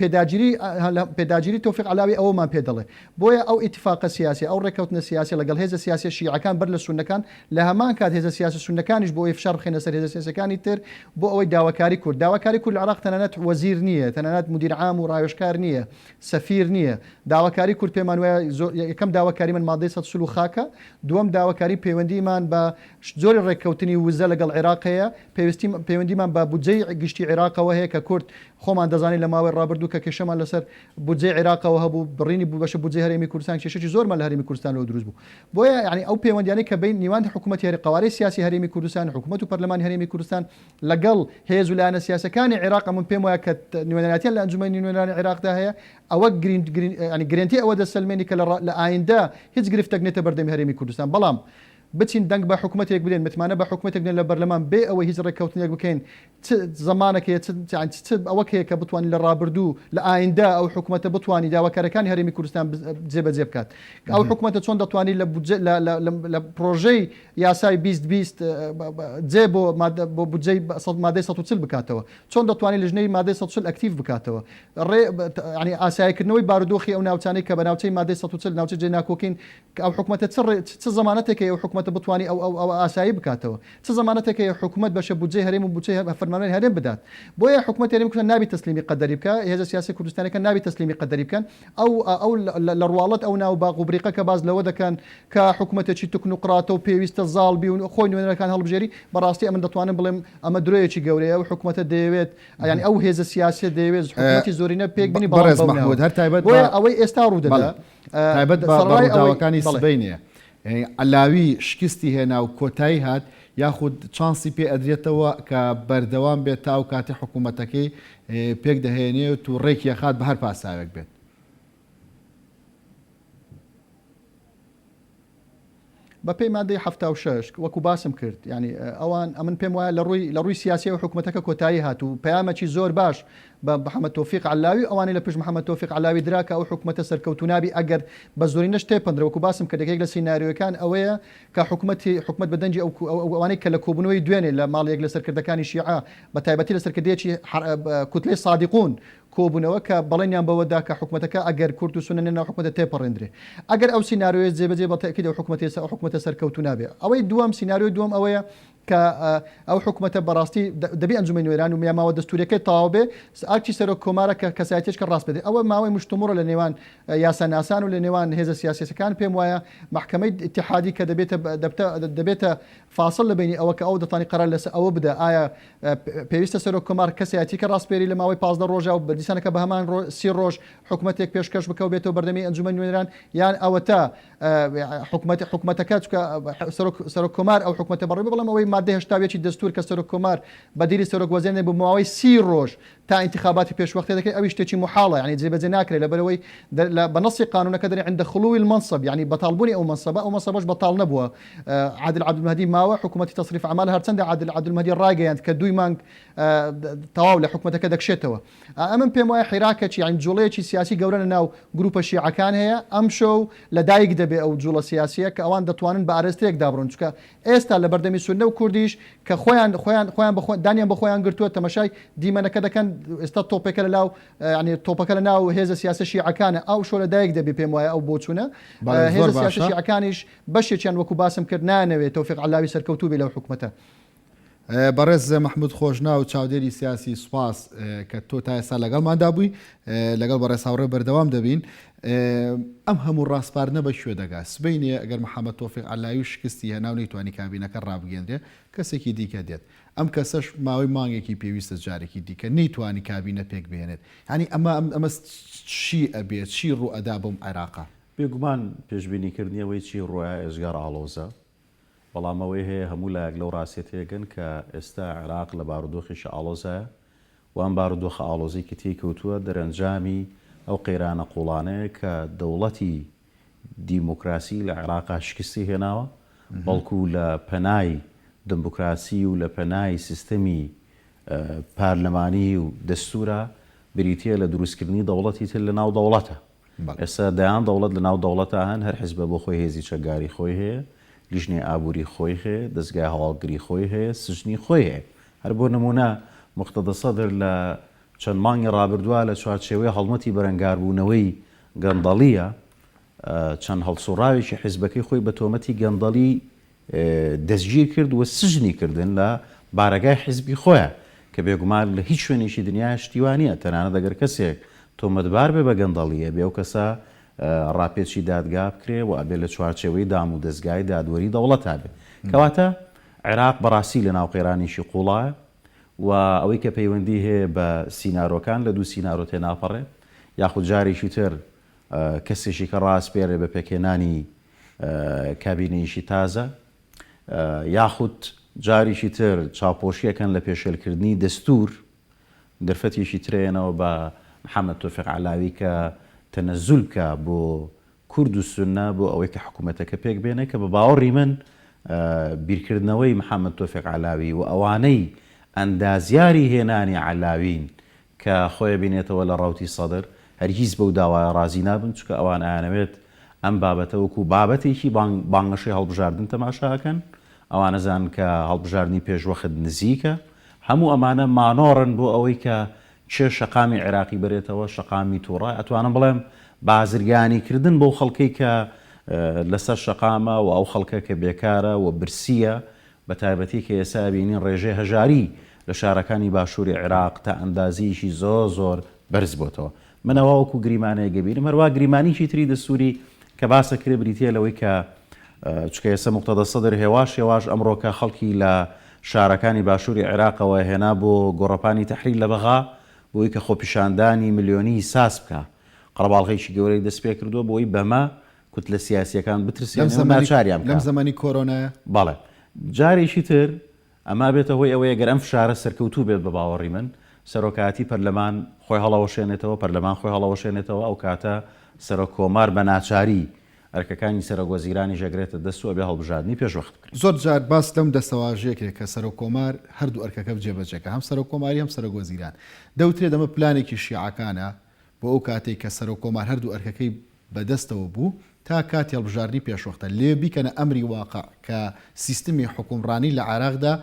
S3: پێداگیری تۆفیق علاوی ئەوەمان پێ دەڵێ بۆیە ئەو ئیتفاقە سیاسی ئەو ڕێکەوتنە سیاسی لەگەڵ هێزە سیاسی شیعەکان بەر لە سونەکان لە هەمان کات هێزە سیاسی سونەکانیش بۆ ئەوەی فشار بخێنە سەر هێزە سیاسەکانی تر بۆ ئەوەی داواکاری کورد لە عێراق تەنانەت وەزیر نییە تەنانەت مدیر عام و ڕایۆژکار نییە سەفیر نییە داواکاری کورد پێمان وایە یەکەم داواکاری من مادەی 140 خاکە دووەم داواکاری پەیوەندیمان بە زۆری ڕێککەوتنی وزە لەگەڵ عێراق هەیە پەیوەندیمان بە بودجەی گشتی عێراقەوە هەیە کە کورد خۆمان دەزانین لە ماوەی ڕابردوو کە کێشەمان لەسەر بودجەی عێراقەوە هەبوو بڕینی بوو بەشە بودجەی هەرێمی کوردستان کێشەی زۆرمان لە هەرێمی کوردستان لەوە دروست بوو بۆیە یعنی ئەو پەیوەندیانەی کە بین نێوان حکوومەتی هەرێمی قوارەی سیاسی هەرێمی کوردستان حکوومەت و پەرلەمانی هەرێمی کوردستان لەگەڵ هێز و لایەنە سیاسەکانی عێراق من پێم وایە کە نوێنەراتیان لە ئەنجومەنی نوێنەرانی عێراقدا هەیە ئەوە گرنتی ئەوە دەسەلمێنی کە لە ئایندا هیچ گرفتەک نێتە بەردەمی هەرێمی کوردستان بەڵام بچین دەنگ بە حکوومەتێک بدەین متمانە بە حکوومەتێک لە بەرلەمان بێ ئەوە هیچ ڕێککەوتنێک بکەین زمانەکە ئەوە هەیە کە بتوانین لە ڕابردوو لە ئایندا ئەو حکوومەتە بتوانانی داواکارەکانی هەرێمی کوردستان جێبەجێ بکات ئەو حکوومەتە چۆن دەتوانانی لە پرۆژەی یاسای 2020 جێ بۆ بودجەی مادەی 140 بکاتەوە چۆن دەتوانانی لەژنەی مادەی 140 ئەکتیڤ بکاتەوە ڕێ ئاساییکردنەوەی بارودۆخی ئەو ناوچانەی کە بە ناوچەی مادەی 140 ناوچە جێ ناکۆکین کە ئەو حکوومەتە چ زمانەتێکی ئەو حکوومەتە بتوانانی ئەو ئاسایی بکاتەوە چ زمانەتەکە حکوومەت بەشە بودجەی هەرێم و بودجەی فەرمانەوەی هەرێم بدات بۆیە حکوومەت هەرێمی کوردستان نابی تەسلیمی قەدەری بکە هێزە سیاسی کوردستانەکە نابی تەسلیمی قەدەری بکەن ئەو لە ڕواڵەت ئەو ناو باغ و بریقە کە باز لەوە دەکەن کە حکوومەتێکی تکنوقڕاتە و پێویستە زاڵبی و خۆی نوێنەرەکان هەڵبژێری بەڕاستی ئەمە دەتوانم بڵێم ئەمە درۆیەکی گەورەیە و حکوومەتە دەیەوێت ینی ئەو هێزە سیاسی دەیەوێت حکوومەتی زۆرینە پێک بنی
S1: بەڕێز مەحموود هەر تایبەت
S3: بۆیە ئەوەی ئێستا ڕوودەدا
S1: تایبەت بە ڕووداوەکانی سبەینە علاوی شکستی هێنا و کۆتایی هات یاخود چانسی پێ ئەدرێتەوە کە بەردەوام بێت تا و کاتی حکوومەتەکەی پێک دەهێنێت و ڕێکی خات بە هەر پاساوێک بێت
S3: بە پێی مادەی 76 وەکو باسم کرد ینی ئەوان ئەمن پێم وایە لە ڕووی سیاسی و حکوومەتەکە کۆتایی هات و پەیامەکی زۆر باش بە محەممەد تۆفیق علاوی ئەوانی لە پشت محەممەد تۆفیق علاوی دراکە ئەو حکوومەتە سەرکەوتونابی ئەگەر بە زۆرینەش تێپەندرە وەکو باسم کە دەکێک لە سینناریۆکان ئەوەیە کە حکوومەت بەدەنجی ئەوانەی کە لە کۆبوونەوەی دوێنێ لە ماڵێک لە سەرکردەکانی شیعە بە تایبەتی لە سەرکردێکی کوتلەی صادقون کۆبوونەوە کە بەڵێنیان بەوەدا کە حکوومەتەکە ئەگەر کورد و سونە نێناو حکوومەتە تێپەڕێندرێ ئەگەر ئەو سینناریۆی جێبەجێ بە تاکید ئەو حکوومەتە سەرکەوتو نابێ ئەوەی دووەم سینناریۆی دووەم ئەوەیە کە ئەو حکوومەتە بەڕاستی دەبی ئەنجومەی نوێران و میاماوە دەستوریەکەی تاوا بێ ئاکی سەرۆک کۆمارە کە کەسایەتیشکە ڕاست بدێت ئەوە ماوەی مشتومڕە لە نێوان یاساناسان و لە نێوان هێزە سیاسەکان پێم وایە محکەمەی اتحادی کە دەبێتە فاصل لە بینی ئەوە کە ئەو دەتوانانی قەرار لەسەر ئەوە بدە ئایا پێویستە سەرۆک کۆمار کەسایەتیکە ڕاستپێری لە ماوەی 15 ڕۆژە و بەردیسانەکە بە هەمان 30 ڕۆژ حکوومەتێک پێشکەش بکە و بێتەوە بەردەمی ئەنجومەی نوێنەران یان ئەوە تا حکوومەتەکە سەرۆک کۆمار ئەو حکوومەتە بەڕێ بڵام ئەوەی مادەی هەشتاویەکی دەستور کە سەرۆک کۆمار بەدیری سەرۆک وەزێنێ بۆ ماوەی 30 ڕۆژ تا انتخاباتی پێشوەختە دەکەی ئەوی شتێکی محاڵە یعنی جێبەجێ ناکرێت لەبەرەوەی بە نەسی قانونەکە دەرێ عند خلوی المنصب یعنی بەتاڵبوونی ئەو منصبەش بەتاڵ نەبووە عادل عەبدولمەهدی ماوە حکوومەتی تەصریف ئەعمال هەرچەندە عادل عەبدولمەهدی ڕاگەیاند کە دوی مانگ تەواو لە حکوومەتەکە دەکشێتەوە ئەمن پێم وایە حیراکێکی یعنی جوڵەیەکی سیاسی گەورە لە ناو گروپە شیعەکان هەیە ئەم شەو لەدایک دەبێ ئەو جوڵە سیاسیە کە ئەوان دەتوانن بە ئارەستەیەک دابڕن چکە ئێستا لە بەردەمی سونە و کوردیش کە خۆیان دانیان بە خۆیان گرتووە تەماشای دیمەنەکە دەکەن ئێستا تۆپەکە لەناو ینی تۆپەکە لە ناو هێزە سیاسە شیعەکانە ئەو شۆ لەدایک دەبێ پێم وایە ئەو بۆچوونە هێزە سیاسە شیعەکانیش بەشێکیان وەکو باسم کرد نانەوێت تۆفیق علاوی سەرکەوتوو بێ لەو حکوومەتە
S1: بەڕێز محمود خۆشنا و چاودێری سیاسی سوپاس کە تۆ تا ئێستا لەگەڵماندا بووی لەگەڵ بەڕێز هاوڕێ بەردەوام دەبین ئەم هەموو ڕاستپارنە بە شوێ دەگا سبەینێ ئەگەر محەممەد تۆفیق علاوی شکستی هەناو نەیتوانی کابینەکە ڕابگەندرێ کەسێکی دیکە دێت ئەم کەسەش ماوەی مانگێکی پێویستە جارێکی دیکە نەیتوانی کابینە پێک بێنێت ینی ئەمە چی ئەبێت چی ڕوو ئەدا بۆم عێراقا
S2: بێگومان پێشبینیکردنیەوەی چی ڕۆیە ئێژگار ئاڵۆزە بەڵامەوەی هەیە هەموو لایەک لەو ڕاستێتەیەگەن کە ئێستا عێراق لە بارودۆخیش ئاڵۆزایە وان بارودۆخە ئاڵۆزی کە تێکەوتووە دەرەنجامی ئەو قەیرانە قوڵانەیە کە دەوڵەتی دیموکراسی لە عێراقا شکستی هێناوە بەڵکو لە پەنای دموکراسی و لە پەنای سیستەمی پارلەمانی و دەستورە بریتە لە دروستکردنی دەوڵەتی تر لە ناو دەوڵەتە ئێستا دەیان دەوڵەت لە ناو دەوڵەتە هەن هەر حیزبە بۆ خۆی هێزی چەکداری خۆی هەیە لیژنەی ئابووری خۆی هەیە دەستگای هەواڵگری خۆی هەیە سژنی خۆی هەیە هەر بۆ نمونە مقتەدە سەدر لە چەند مانگی ڕابردووە لە چوارچێوەی هەڵمەتی بەرەنگاربوونەوەی گەندەڵیە چەند هەڵسوڕاوێکی حیزبەکەی خۆی بە تۆمەتی گەندەڵی دەستگیر کرد و سژنی کردن لە بارەگای حیزبی خۆیە کە بێگومان لە هیچ شوێنێکی دنیا شتیوانە تەنانەت دەگەر کەسێک تۆمەتبار بێ بە گەندەڵیە بێ و کەسە ڕاپێکی دادگا بکرێ و ئەبێ لە چوارچێوەی دام و دەستگای دادوەری دەوڵەت هابێ کەواتە عێراق بەڕاستی لە ناو قێرانیشی قوڵایە و ئەوەی کە پەیوەندی هەیە بە سینارۆکان لە دوو سینارۆ تێناپەڕێ یاخود جارێکی تر کەسێکی کە ڕاستپێرێ بە پێکێنانی کابینەیەشی تازە یاخود جاریشی تر چاپۆشیەکەن لە پێشێلکردنی دەستور دەرفەتێکی ترێنەوە بە محەممەد تۆفیق علاوی کە تەنەزول بکە بۆ کورد و سونە بۆ ئەوەی کە حکوومەتەکە پێک بێنێ کە بە باوەڕی من بیرکردنەوەی محەممەد تۆفیق علاوی و ئەوانەی ئەندازیاری هێنانی علاوین کە خۆی بینێتەوە لە ڕاوتی سەدر هەرگیز بەو داوای ڕازی نابن چکە ئەوان ئاەوێت ئەم بابەتە وەکو بابەتێکی بانگەشەی هەڵبژاردن تەماشاکەن ئەوانە زان کە هەڵبژاردننی پێشوەخت نزیکە هەموو ئەمانە مانۆڕن بۆ ئەوەی کە چێ شەقامی عێراقی بێتەوە شەقامی تووڕای ئەتوانم بڵێم بازرگانیکردن بۆ خەڵکەی کە لەسەر شەقامە و ئەو خەڵکە کە بێکارە و برسیە بە تایبەتی کە ئێستا بینین ڕێژەی هەژاری لە شارەکانی باشووری عێراق تا ئەندازیشی زۆر بەرز بۆتەوە منەوە وەکو گریمانەیە گەبیرم هەروە گریمانیشی تری دەسووری کە باسە کرێ بریتە لەوەی کە چکە ئێستا مقتەدە سەدر هێواش ئەمڕۆکە خەڵکی لە شارەکانی باشووری عێراقەوە هێنا بۆ گۆڕەپانی تەحریل لە بەغا بۆی کە خۆپیشاندانی ملیۆنی ساس بکە قەڵباڵغێکی گەورەی دەست پێ کردووە بۆی بەمە کوت لە سیاسیەکان بترسیان ناچاریان
S1: لەم زمانی کۆرۆنایە
S2: بەڵێ جارێکی تر ئەما بێتە هۆی ئەوەیە گەر ئەم فشارە سەرکەوتوو بێت بە باوەڕی من سەرۆکاتی پەرلەمان خۆی هەڵەوەشێنێتەوە پەرلەمان خۆی هەڵەوەشێنێتەوە ئەو کاتە سەرۆک کۆمار بە ناچاری ئەرکەکانی سەرۆکوەزیرانی ژەگرێتە دەست و بێ هەڵبژاردننی پێشوەخت بکرێت
S1: زۆر جار باس لەم دەسەواژەیەکێک کە سەرۆک کۆمار هەردوو ئەرکەکە جێبەجێکە هەم سەرۆک کۆماری هەم سەرۆکوەزیران دەوترێت ئەمە پلانێکی شیعەکانە بۆ ئەو کاتێک کە سەرۆک کۆمار هەردوو ئەرکەکەی بەدەستەوە بوو تا کاتی هەڵبژاردننی پێشوەختە لێ بیکەنە ئەمری واقع کە سیستمی حکومڕانی لە عێراقدا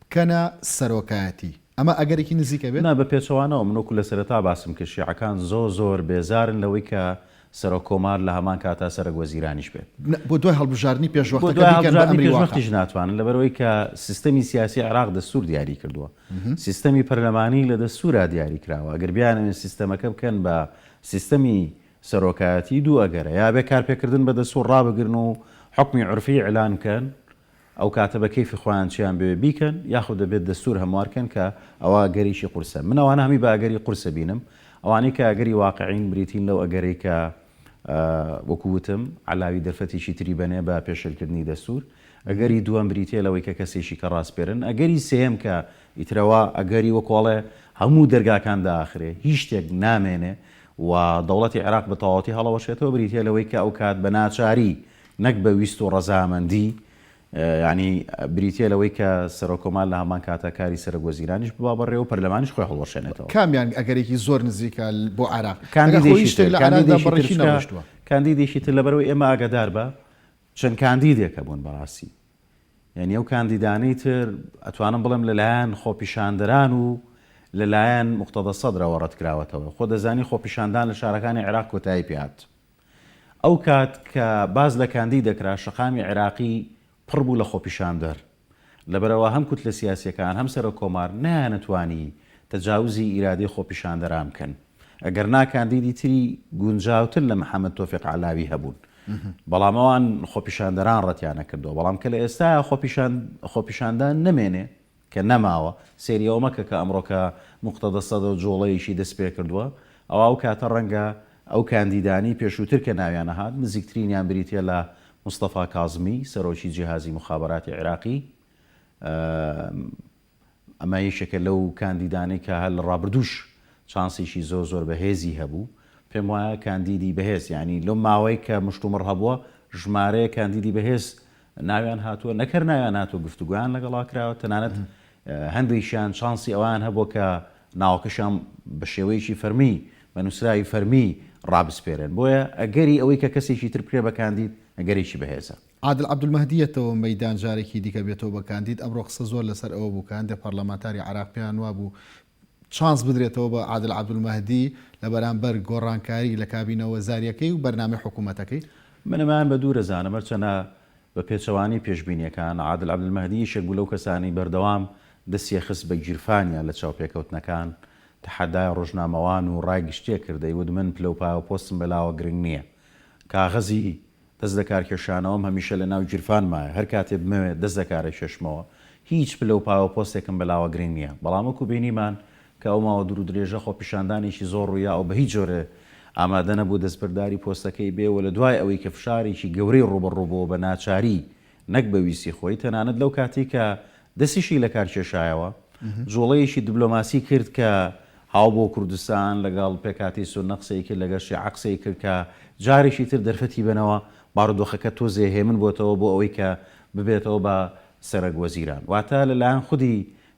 S1: بکەنە سەرۆکایەتی ئەمە ئەگەرێکی نزیکە بێت
S2: بە پێچەوانەوە منۆکو لە سەرەتا باسم کە شیعەکان زۆر بێزارن لەوەی کە سەرۆک کۆمار لە هەمان کاتا سەرۆکوەزیرانیش بێت
S1: بۆ دوای هەڵبژاردننی پێشوەختیش
S2: ناتوانن لەبەرەوەی کە سیستەمی سیاسی عێراق دەستور دیاری کردووە سیستەمی پەرلەمانی لە دەستورا دیاری کراوە ئەگەر بیانن سیستەمەکە بکەن بە سیستەمی سەرۆکایەتی دوو ئەگەرە یا بێ کارپێکردن بە دەستور ڕابگرن و حکمی عورفی ئەعلان بکەن ئەو کاتە بە کەیفی خۆیان چیان بێ بیکەن یاخود دەبێت دەستور هەموارکەن کە ئەوە ئەگەریشی قورسە من ئەوانە هەمی بە ئەگەری قورسە بینم ئەوانەی کە ئەگەری واقعین بریتین لەو ئەگەرەی کە وەکووتم علاوی دەرفەتێکی تری بنێ بە پێشێلکردنی دەستور ئەگەری دووەم بریتە لەوەی کە کەسێکی کە ڕاستپێرن ئەگەری سێم کە ئیترەوە ئەگەری وەکۆڵێ هەموو دەرگاکان داخرێ هیچ شتێک نامێنێ و دەوڵەتی عێراق بە تەواوەتی هەڵەوەشێتەوە بریتە لەوەی کە ئەو کات بە ناچاری نەک بە ویست و ڕەزامەندی ینی بریتە لەوەی کە سەرۆکۆمال لە هەمان کاتە کاری سەرۆکوەزیرانیش ببابڕێ و پەرلەمانیش خۆی هەڵوەشێنێتەوە
S1: کامیان ئەگەرێکی زۆر نزیکە بۆ عێراق
S2: کاندیدێکی تر لەبەرەوەی ئێمە ئاگادار بە چەند کاندیدێکە بوون بەڕاستی یعنی ئەو کاندیدانەی تر ئەتوانم بڵێم لەلایەن خۆپیشاندەران و لەلایەن مقتەدە سەدرەوە ڕەتکراوەتەوە خۆ دەزانی خۆپیشاندان لە شارەکانی عێراق کۆتایی پێهات ئەو کات کە باز لە کاندید دەکرا شەقامی عێراقی پڕ بوو لە خۆپیشاندەر لەبەرەوە هەم کوت لە سیاسیەکان هەم سەرۆک کۆمار نەیانەتوانی تەجاوزی ئیرادەی خۆپیشاندەران بکەن ئەگەر ناکاندیدی تری گونجاوتر لە محەممەد تۆفیق علاوی هەبوون بەڵام ئەوان خۆپیشاندەران ڕەتیانە کردو بەڵام کە لە ئێستا خۆپیشاندان نەمێنێ کە نەماوە سێریەوە مەکە کە ئەمڕۆکە مقتەدە سەدە و جۆڵەیەشی دەست پێ کردووە ئەو کاتە ڕەنگە ئەو کاندیدانی پێشووتر کە ناویانە هات نزیکترینیان بریتە لە مستەفا کازمی سەرۆکی جیهازی مخابراتی عێراقی ئەمە یەکێکە لەو کاندیدانی کە هەل ڕابردووش چانسێکی زۆر بەهێزی هەبوو پێم وایە کاندیدی بەهێز ینی لەو ماوەی کە مشتومڕ هەبووە ژمارەیە کاندیدی بەهێز ناویان هاتووە نەکرد ناویان هاتووە گفتوگویان لەگەڵا کراوە تەنانەت هەندێکیان چانسی ئەوان هەبووە کە ناوەکەشان بە شێوەیەکی فەرمی بە نووسراوی فەرمی ڕابسپێرن بۆیە ئەگەری ئەوەی کە کەسێکی تر بکرێ بە کاندید ئەگەرێکی بەهێزە
S1: عادل عەبدولمەهدیەتەوە مەیدان جارێکی دیکە بێتەوە بە کاندید ئەمڕۆ قسە زۆر لەسەر ئەوە بوو کاندێ پەرلەمانتاری عێراق پێیان وا بوو چانس بدرێتەوە بە عادل عەبدولمەهدی لە بەرامبەر گۆڕانکاری لە کابینەوە زاریەکەی و بەرنامەی حکوومەتەکەی
S2: منەمان بە دوو رەزانە مەرچەنە بە پێچەوانی پێشبینیەکان عادل عەبدولمەهدی یەکێک بوو لەو کەسانی بەردەوام دەستی خست بە گیرفانیان لە چاوپێکەوتنەکان تەحەدای ڕۆژنامەوان و ڕایگشتێ کردەی ود من پلەپاوە پۆستم بەلاوە گرنگ نییە کاغەزی دەست دەکارکێشانەوەم هەمیشە لە ناو گیرفان مایە هەر کاتێ بمەوێت دەست دەکارە شێشمەوە هیچ پلەپاوە پۆستێکم بەلاوە گرنگ نییە بەڵام وەکو بینیمان کە ئەو ماوە دوور و درێژە خۆپیشاندانێکی زۆر ڕوویا و بە هیچ جۆرە ئامادە نەبوو دەستبەرداری پۆستەکەی بێوە لە دوای ئەوەی کە فشارێکی گەورەی ڕوبەڕووبەوە بە ناچاری نەک بەویستی خۆی تەنانەت لەو کاتی کە دەستیشی لە کارکێشایەوە جۆڵەیەکی دیبلۆماسی کرد کە هاو بۆ کوردستان لەگەڵ پێکاتی سونە قسەی کرد لەگەڵ شیعە قسەی کرد کە جارێکی تر دەرفەتی بنەوە بارودۆخەکە تۆزێ هێمن بۆتەوە بۆ ئەوەی کە ببێتەوە بە سەرۆکوەزیران واتە لەلایەن خودی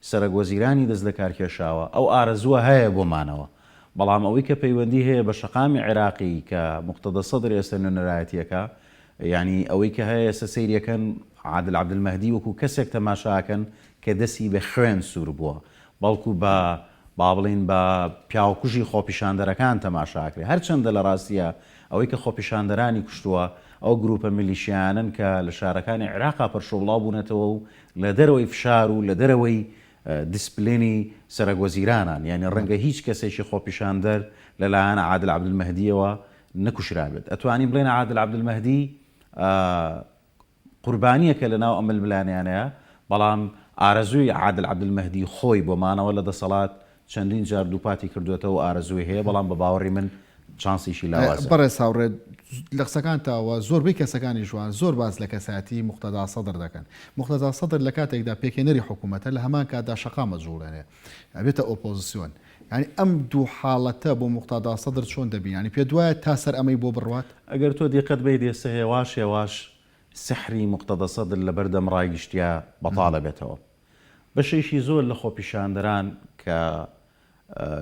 S2: سەرۆکوەزیرانی دەست لە کارکێشاوە ئەو ئارەزووە هەیە بۆمانەوە بەڵام ئەوەی کە پەیوەندی هەیە بە شەقامی عێراقی کە مقتەدە سەدر ئێستا نوێنەرایەتیەکە یعنی ئەوەی کە هەیە ئێستا سەیریەکەن عادل عەبدولمەهدی وەکو کەسێک تەماشاکەن کە دەستی بە خوێن سوور بووە بەڵکو بە با بڵین بە پیاوکوژی خۆپیشاندەرەکان تەماشاکرێ هەرچەندە لە ڕاستیە ئەوەی کە خۆپیشاندەرانی کوشتووە ئەو گروپە میلیشیانن کە لە شارەکانی عێراقا پەرشۆڵاو بوونەتەوە و لە دەرەوەی فشار و لە دەرەوەی دیسپلینی سەرۆکوەزیرانان یعنی ڕەنگە هیچ کەسێکی خۆپیشاندەر لەلایەن عادل عەبدولمەهدیەوە نەکوشرابێت ئەتوانین بڵێن عادل عەبدولمەهدی قوربانیەکە لەناو ئەم ململانیانەیە بەڵام ئارەزووی عادل عەبدولمەهدی خۆی بۆمانەوە لە دەسەڵات چەندین جار دووپاتی کردوێتەوە و ئارەزووی هەیە بەڵام بە باوەڕی من چانسیشی لاوازە
S1: بەڕێز هاوڕێ لە قسەکانتەوە زۆربەی کەسەکانی جوان زۆر باز لە کەساتی مقتەدا سەدر دەکەن مقتەدا سەدر لە کاتێکدا پێکێنەری حکوومەتە لە هەمان کاتدا شەقا مەجوڵێنێ ئەبێتە ئۆپۆزیسیۆن ینی ئەم دوو حاڵەتە بۆ مقتەدا سەدر چۆن دەبین ینی پێ دوایە تا سەر ئەمەی بۆ بڕوات
S2: ئەگەر تۆ دیقەت بێ دێسە هێواش هێواش سحری مقتەدا سەدر لە بەردەم ڕایگشتیا بەتاڵە بێتەوە بەشێکی زۆر لە خۆپیشاندەران کە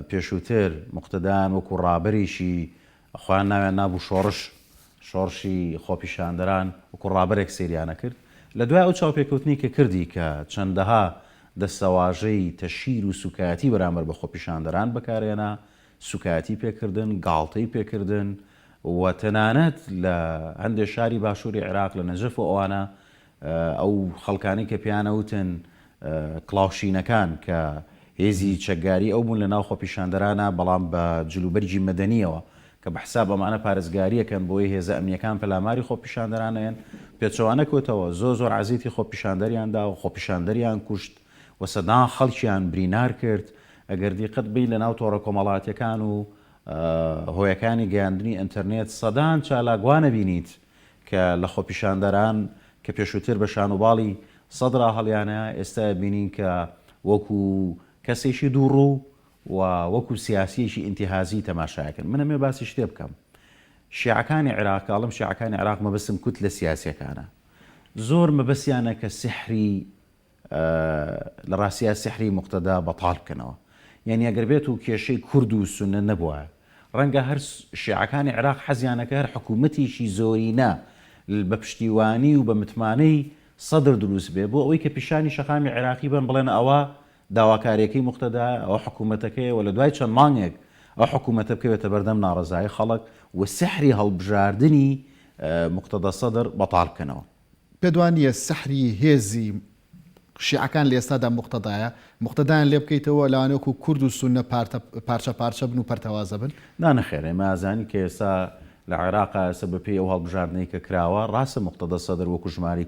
S2: پێشووتر مقتەدان وەکو ڕابەرێکی خۆیان ناویان نابوو شۆڕشی خۆپیشاندەران وەکو ڕابەرێک سریانە کرد لە دوای ئەو چاوپێکەوتنی کە کردی کە چەندەها دەستەواژەی تەشیر و سوکایەتی بەرامبەر بە خۆپیشاندەران بەکارێنا سوکایەتی پێکردن گاڵتەی پێکردن و تەنانەت لە هەندێک شاری باشووری عێراق لە نەجەف و ئەوانە ئەو خەڵکانی کە پیانەوتن کڵاوشینەکان کە هێزی چەکگاری ئەو بوون لە ناو خۆپیشاندەرانە بەڵام بە جلوبەرجی مەدەنیەوە کە بە حساب ئەمانە پارێزگاریەکەن بۆی هێزە ئەمنیەکان پەلاماری خۆپیشاندەرانەیەن پێچەوانە کۆتەوە زۆر عەزیتی خۆپیشاندەریاندا و خۆپیشاندەریان کوشت و سەدان خەڵکیان برینار کرد ئەگەر دیقەت بی لە ناو تۆڕە کۆمەڵاتیەکان و هۆیەکانی گەیاندنی ئینتەرنێت سەدان چالاگوانە بینیت کە لە خۆپیشاندەران کە پێشووتر بە شانوباڵی سەدرا هەڵیانە ئێستا بینین کە وەکو کەسێکی دووڕوو و وەکو سیاسیەکی ئینتیهازی تەماشایەکەن منەمێ باسی شتێ بکەم شیعەکانی عێراقاڵم شیعەکانی عێراق مەبەستم کوت لە سیاسیەکانە زۆر مەبەستیانە کە سحری لە ڕاستیە سحری مقتەدا بەتاڵ بکەنەوە یعنی ئەگەر بێت و کێشەی کورد و سونە نەبووە ڕەنگە هەر شیعەکانی عێراق حەزیانەکە هەر حکوومەتێکی زۆرینە بە پشتیوانی و بە متمانەی سەدر دروست بێ بۆ ئەوەی کە پیشانی شەقامی عێراقی بن بڵێن ئەوە داواکاریەکەی مقتەدا ئەوە حکوومەتەکەی و لە دوای چەند مانگێک ئەو حکوومەتە بکەوێتە بەردەم ناڕزایی خەڵک و سحری هەڵبژاردننی مقتەدا سەدر بەتاڵ بکەنەوە
S1: پێدوانیە سەحری هێزی شیعەکان لە ئێستادا مقتەدایە مقتەدایان لێ بکەیتەوە لەوانەیەکو کورد و سونە پارچە پارچە بن و پەرتەوازە بن
S2: نانەخێر ئێمە ئازانی کە ئێستا لە عێراقا ئێستا بەپێی ئەو هەڵبژاردنەی کە کراوە ڕاستە مقتەدا سەدر وەکو ژماری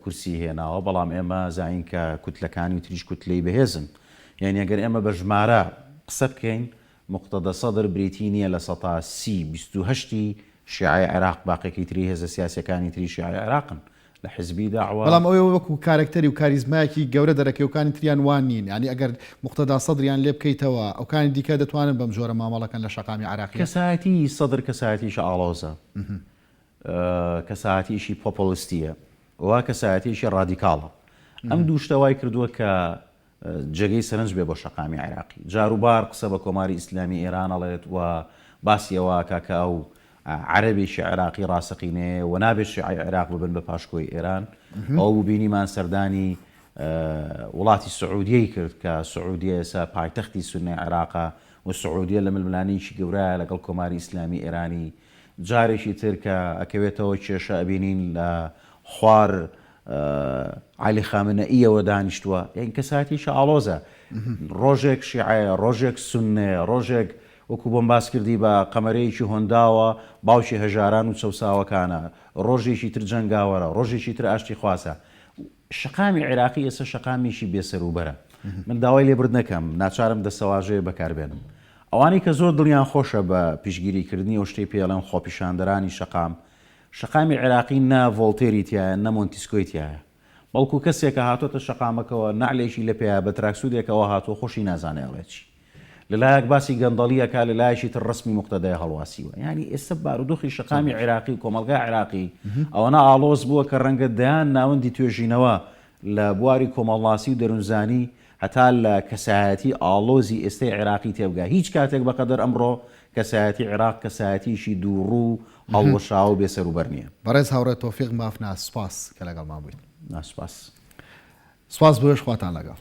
S2: کورسی هێناوە بەڵام ئێمە زاین کە کوتلەکانی و تریش کوتلەی بەهێزن یعنی ئەگەر ئێمە بە ژمارە قسە بکەین مقتەدا سەدر بریتی نییە لە 28 شیعای عێراق باقیەکەی تری هێزە سیاسەکانی تری شیعای عێراقن لە حزبی داعوا
S1: بەڵام ئەوێ وەکو کارکتەری و کاریزمایەکی گەورە دەرەکەوکانی تریان وان نین ینی ئەگەر مقتەدا سەدریان لێ بکەیتەوە ئەوکانی دیکە دەتوانن بەم جۆرە مامەڵەکەن لە شەقامی عێراقی
S2: کەسایەتی سەدر کەسایەتیش ئاڵۆزە کەسایەتیشی پۆپۆلیستیە وا کەسایەتیشی ڕادیکاڵە ئەم دوو شتەوای کردووە کە جێگەی سەرنج بێ بۆ شەقامی عێراقی جاروبار قسە بە کۆماری ئیسلامی ئێران ئەڵێت و باسیەوە کاکە ئەو عەرەبێکی عێراقی ڕاستەقینێ و نابێت شیعەی عێراق ببن بە پاشکۆی ئێران ئەو بینیمان سەردانی وڵاتی سعودیەی کرد کە سعودیە ئێستا پایتەختی سونەی عێراقە و سعودیە لە ململانەیەکی گەورەیە لەگەڵ کۆماری ئیسلامی ئێرانی جارێکی تر کە ئەکەوێتەوە کێشە ئەبینین لە خوار عالی خامنەئیەوە دانیشتووە یان کەساتیشە ئاڵۆزە ڕۆژێک شیعەیە ڕۆژێک سوننێ ڕۆژێک وەکو بۆم باس کردی بە قەمەرەیەکی هۆنداوە باوکی هەژاران و چەساوەکانە ڕۆژێکی تر جەنگاوەرە ڕۆژێکی تر ئاشتی خواسە شقامی عێراقی ئێستا شقامیشی بێسەروبەرە من داوای لێبرد نەکەم ناچارم دەسەواژەیە بەکاربێنم ئەوانەی کە زۆر دڵیان خۆشە بە پیشگیریکردنی ئەو شتەی پێڵێن خۆپیشاندەرانی شقامی عێراقی نە ڤۆڵتێری تایە نە مۆنتیسکۆی تایە بەڵکو کەسێکە هاتۆتە شقامەکەەوە نعلێکی لە پێیا بە تراکسودێکەوە هاتووە خۆشی نازانێڵێکی لەلایەک باسی گەندەڵیەکە لەلایەکی تر ڕسمی مقتەدای هەڵواسیوە ینی ئێستا بارودۆخی شقامی عێراقی و کۆمەلگای عێراقی ئەوەنە ئاڵۆز بووە کە ڕەنگە دەیان ناوەندی توێژینەوە لە بواری کۆمەڵاسی و دەروونزانی هەتا لە کەسایەتی ئاڵۆزی ئێستای عێراقی تێبگا هیچ کاتێک بەقەدەر ئەمڕۆ کەسایەتی عێراق کەسایەتیشی دووڕوو هەڵوەشاو و بێسەروبەر نییە
S1: بەڕێز هاوڕێ تۆفیق مافنا سوپاس کە لەگەڵمان بووین
S2: ناسپاس
S1: سوپاس بۆش خواتان لەگەڵ